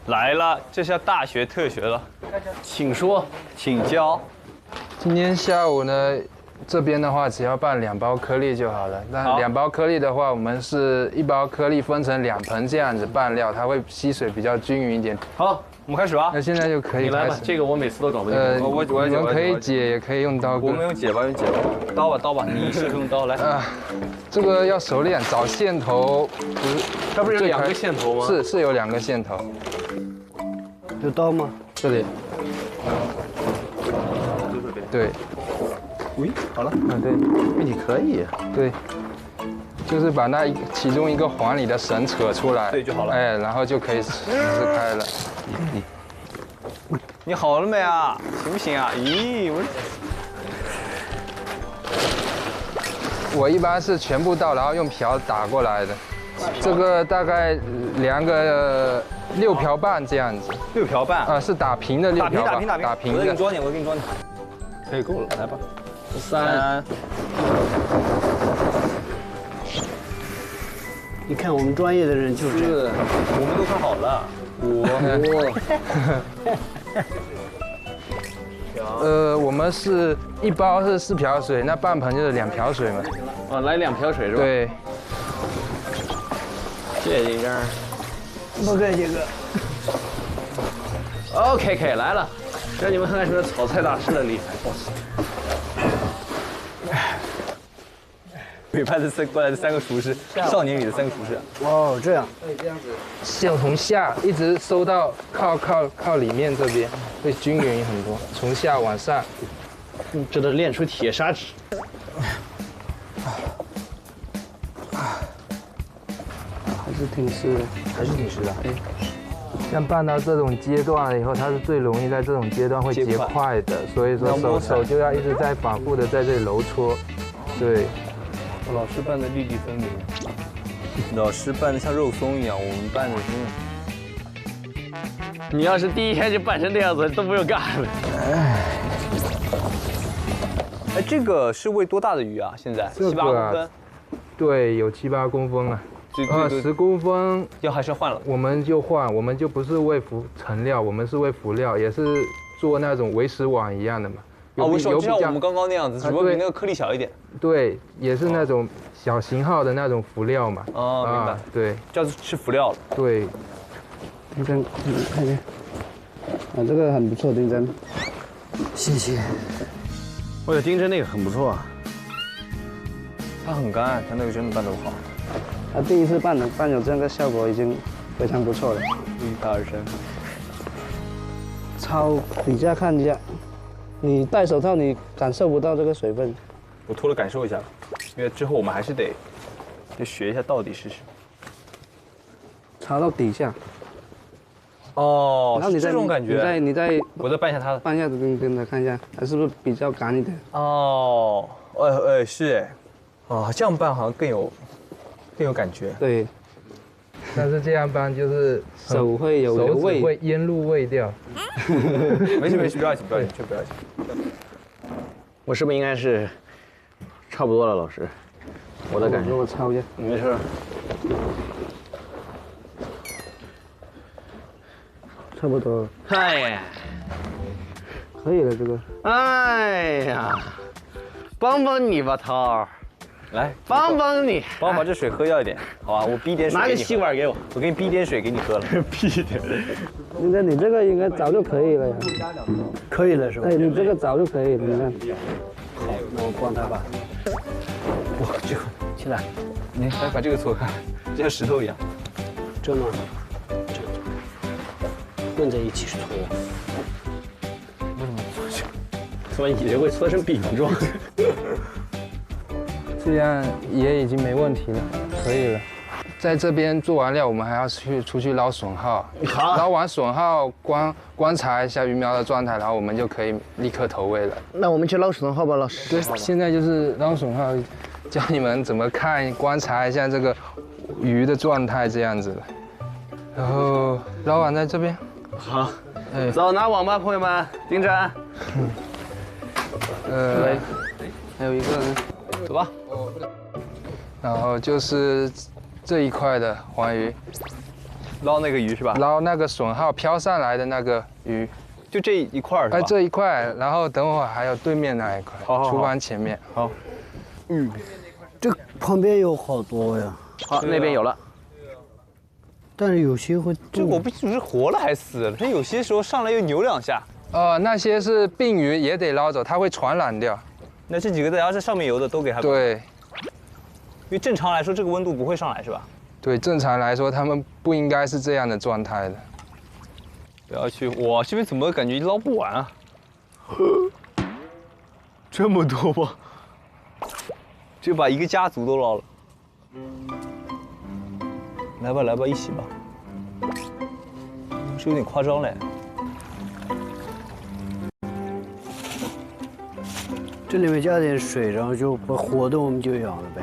来了，这是要大学特学了，请说，请教。今天下午呢，这边的话只要拌2包颗粒就好了。那好2包颗粒的话，我们是1包颗粒分成2盆这样子拌料，它会吸水比较均匀一点。好，我们开始吧。那现在就可以你来开始。，吧这个我每次都搞不定。你们可以解，也可以用刀割。我们用解吧，用解吧。刀吧，你适合用刀来。这个要熟练，找线头不是？它不是有2个线头吗？是有2个线头。有刀吗？这里。对。喂，好了。对，你可以。对。就是把那其中一个环里的绳扯出来，对就好了。哎，然后就可以撕开了。你好了没啊？行不行啊？咦，我一般是全部倒，然后用瓢打过来的。这个大概量个6瓢半这样子。6瓢半？啊，是打平的6瓢半。打平的。我给你装点，可以够了，来吧。3。你看我们专业的人就是这样，我们都看好了。我们是1包是4瓢水，那半盆就是2瓢水嘛。啊，来2瓢水是吧？对。谢谢张。不客气哥。 OK， 来了，让你们看看什么炒菜大师的厉害。北派的过来的3个厨师，少年里的3个厨师。哦，这样。是要从下一直收到靠里面这边，会均匀很多。从下往上，这都练出铁砂指。还是挺湿的，还是挺湿的。哎，像拌到这种阶段了以后，它是最容易在这种阶段会结块的，所以说手就要一直在反复的在这里揉搓。对。 老师拌的粒粒分明，老师拌的像肉松一样，我们拌的是。你要是第一天就拌成那样子，都不用干了。哎，这个是喂多大的鱼啊？现在7、8公分。对，有7、8公分了。10公分要还是换了？我们就换，我们就不是喂成料，我们是喂浮料，也是做那种围食网一样的嘛。 哦，我说就像我们刚刚那样子，只不过比那个颗粒小一点。对，也是那种小型号的那种浮料嘛。哦，明白。对，叫吃浮料了。对。丁真，看见？啊，这个很不错，丁真。谢谢。我觉得丁真那个很不错啊。它很干，它那个真的拌得不好。他第一次拌有这样的效果已经非常不错了。一大深。抄底下看一下。 你戴手套，你感受不到这个水分。我脱了感受一下，因为之后我们还是得学一下到底是什么。插到底下。哦，然后你这种感觉。你再，我再拌一下它的。拌一下子跟它看一下，它是不是比较干一点？哦，是哎，哦，这样拌好像更有感觉。对。但是这样拌就是手会有手味，会腌入味掉。没事，不要紧，不要紧。我是不是应该是差不多了，老师？我的感觉。我抄一下。没事。差不多了。哎呀，可以了，这个。哎呀，帮帮你吧，涛儿。 来，帮帮你，帮我把这水喝掉一点，好吧？我逼点水。拿个吸管给我，我给你逼点水给你喝了。逼点。应该你这个应该早就可以了呀。可以了是吧？哎，你这个早就可以了，你看。好，那我关它吧。哇，这个起来，你来把这个搓开，就像石头一样。这吗？混在一起搓。为什么搓这个？搓你这会搓成饼状。这样也已经没问题了，可以了。在这边做完料，我们还要出去捞损耗。好，捞完损耗，观察一下鱼苗的状态，然后我们就可以立刻投喂了。那我们去捞损耗吧，老师。对，现在就是捞损耗，教你们怎么看、观察一下这个鱼的状态这样子的。然后捞完在这边。好，走拿网吧，朋友们，丁真。还有一个呢。走吧。然后就是这一块的黄鱼，捞那个鱼是吧？捞那个损耗飘上来的那个鱼，就这一块是吧？这一块，然后等会儿还有对面那一块，好厨房前面。好。这旁边有好多呀。好，那边有了。但是有些会这我不清楚是活了还是死了，它有些时候上来又扭2下。那些是病鱼也得捞走，它会传染掉。那这几个在上面游的都给它。对。因为正常来说这个温度不会上来是吧？对，正常来说它们不应该是这样的状态的。不要去，哇，这边怎么感觉捞不完啊？这么多吗？就把一个家族都捞了。来吧来吧，一起吧。是有点夸张嘞。这里面加点水，然后就把活的我们就养了呗。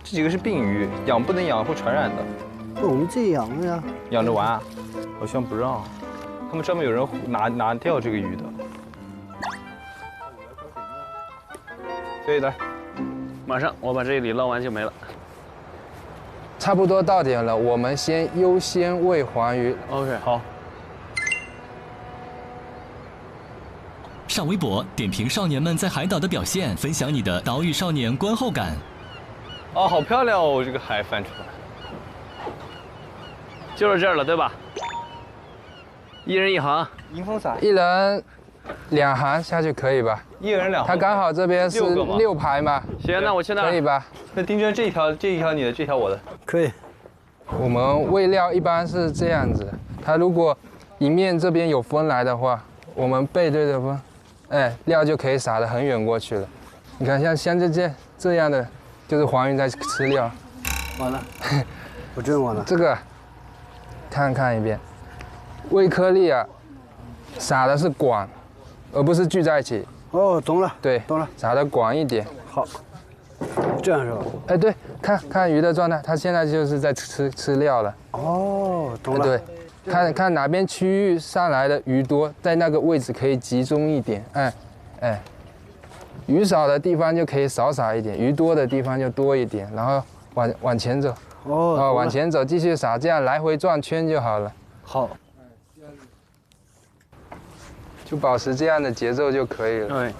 这几个是病鱼，养不能养，会传染的。我们自己养的呀。养着玩啊？好像不让。他们专门有人拿掉这个鱼的。可以来，马上我把这里捞完就没了。差不多到点了，我们先优先喂黄鱼。OK， 好。上微博点评少年们在海岛的表现，分享你的岛屿少年观后感。哦，好漂亮哦，这个海翻出来。就是这儿了，对吧？一人一行，迎风伞，一人2行下去可以吧？一人2行。它刚好这边是6排嘛。行，那我去那儿。可以吧？那丁真这一条你的，这条我的。可以。我们喂料一般是这样子，它如果迎面这边有风来的话，我们背对着风，料就可以撒得很远过去了。你看像这样的，就是黄鱼在吃料。完了，我真完了。这个看一遍，喂颗粒啊，撒的是广，而不是聚在一起。哦，懂了。对，懂了，撒的广一点。好，这样是吧？对，看鱼的状态，它现在就是在吃料了。哦，懂了。对。看哪边区域上来的鱼多，在那个位置可以集中一点，鱼少的地方就可以少撒一点，鱼多的地方就多一点，然后往前走，往前走继续撒，这样来回转圈就好了。好，就保持这样的节奏就可以了。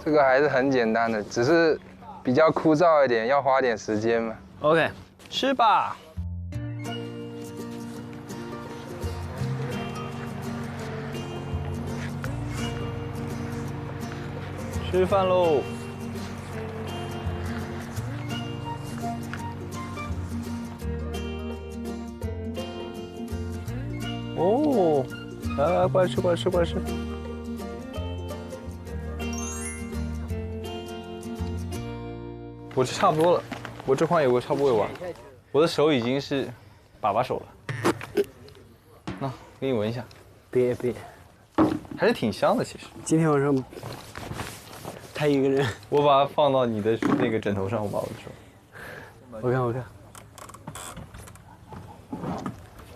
这个还是很简单的，只是比较枯燥一点，要花点时间嘛。OK， 吃吧。吃饭喽！哦，来，过来吃，过来吃，过来吃。我这差不多了，我这块有个差不多喂完，我的手已经是粑手了。那给你闻一下。别，还是挺香的，其实。今天晚上。他一个人，我把它放到你的那个枕头上，我把我的手。我看，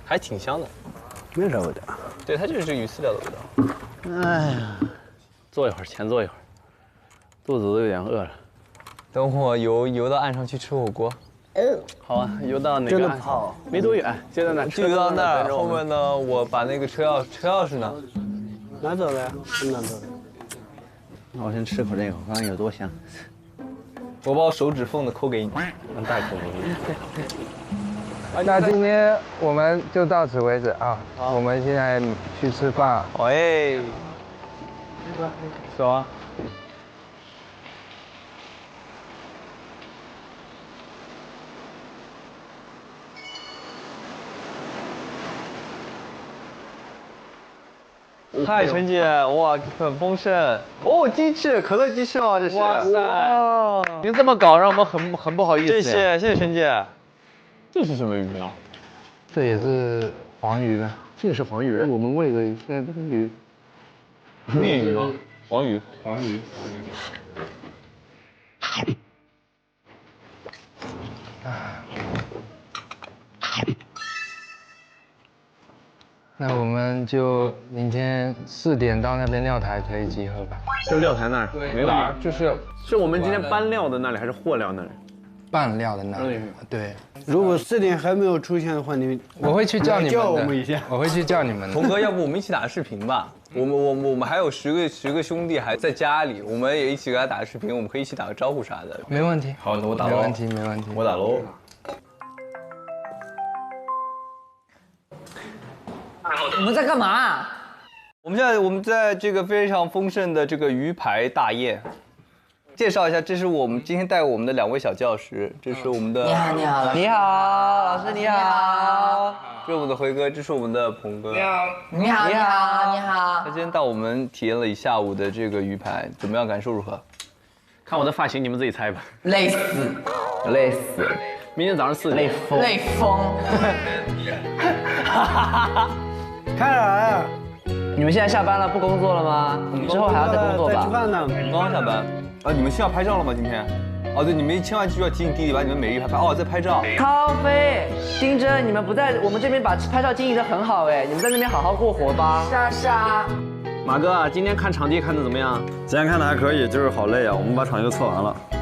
还挺香的，没啥味道。对，它就是鱼饲料的味道。哎呀，坐一会儿，前坐一会儿，肚子都有点饿了。等会儿游到岸上去吃火锅。好啊，游到哪个？真的跑，没多远，就在那。就游到那儿，后面呢，我把那个车钥匙呢？拿走了呀，真拿走了。那我先吃口这个，我看看有多香。我把我手指缝的抠给你，让大口那今天我们就到此为止啊！我们现在去吃饭。喂，走啊！嗨，陈姐，哇，很丰盛哦，鸡翅，可乐鸡翅吗？这是。哇塞！您这么搞，让我们很不好意思。谢谢陈姐。这是什么鱼啊？这也是黄鱼呗。这也是黄鱼。我们喂的现在这个鱼。鲶鱼吗？黄鱼。那我们就明天4点到那边料台可以集合吧？就料台那儿？对，没哪儿，就是我们今天搬料的那里还是货料那里？拌料的那里。对，如果4点还没有出现的话，我会去叫你们的。叫我们一下，我会去叫你们的。童哥，要不我们一起打个视频吧？我们还有10个兄弟还在家里，我们也一起给他打个视频，我们可以一起打个招呼啥的。没问题。好，那我打喽。没问题，没问题。我打喽。我们在干嘛？我们在这个非常丰盛的这个鱼排大宴。介绍一下，这是我们今天带我们的2位小教师，这是我们的你好，你好，老师你好，这是我们的辉哥，这是我们的鹏哥，你好。他今天带我们体验了一下午的这个鱼排，怎么样？感受如何？看我的发型，你们自己猜吧。累死。明天早上4点。累疯。开来啊！你们现在下班了，不工作了吗？你之后还要再工作吧？在吃饭呢。刚刚下班。你们是要拍照了吗？今天？哦，对，你们千万记住要提醒弟弟把你们每日拍。在拍照。咖啡，丁真，你们不在我们这边把拍照经营得很好哎，你们在那边好好过活吧。是啊。马哥，今天看场地看得怎么样？今天看的还可以，就是好累啊，我们把场地都测完了。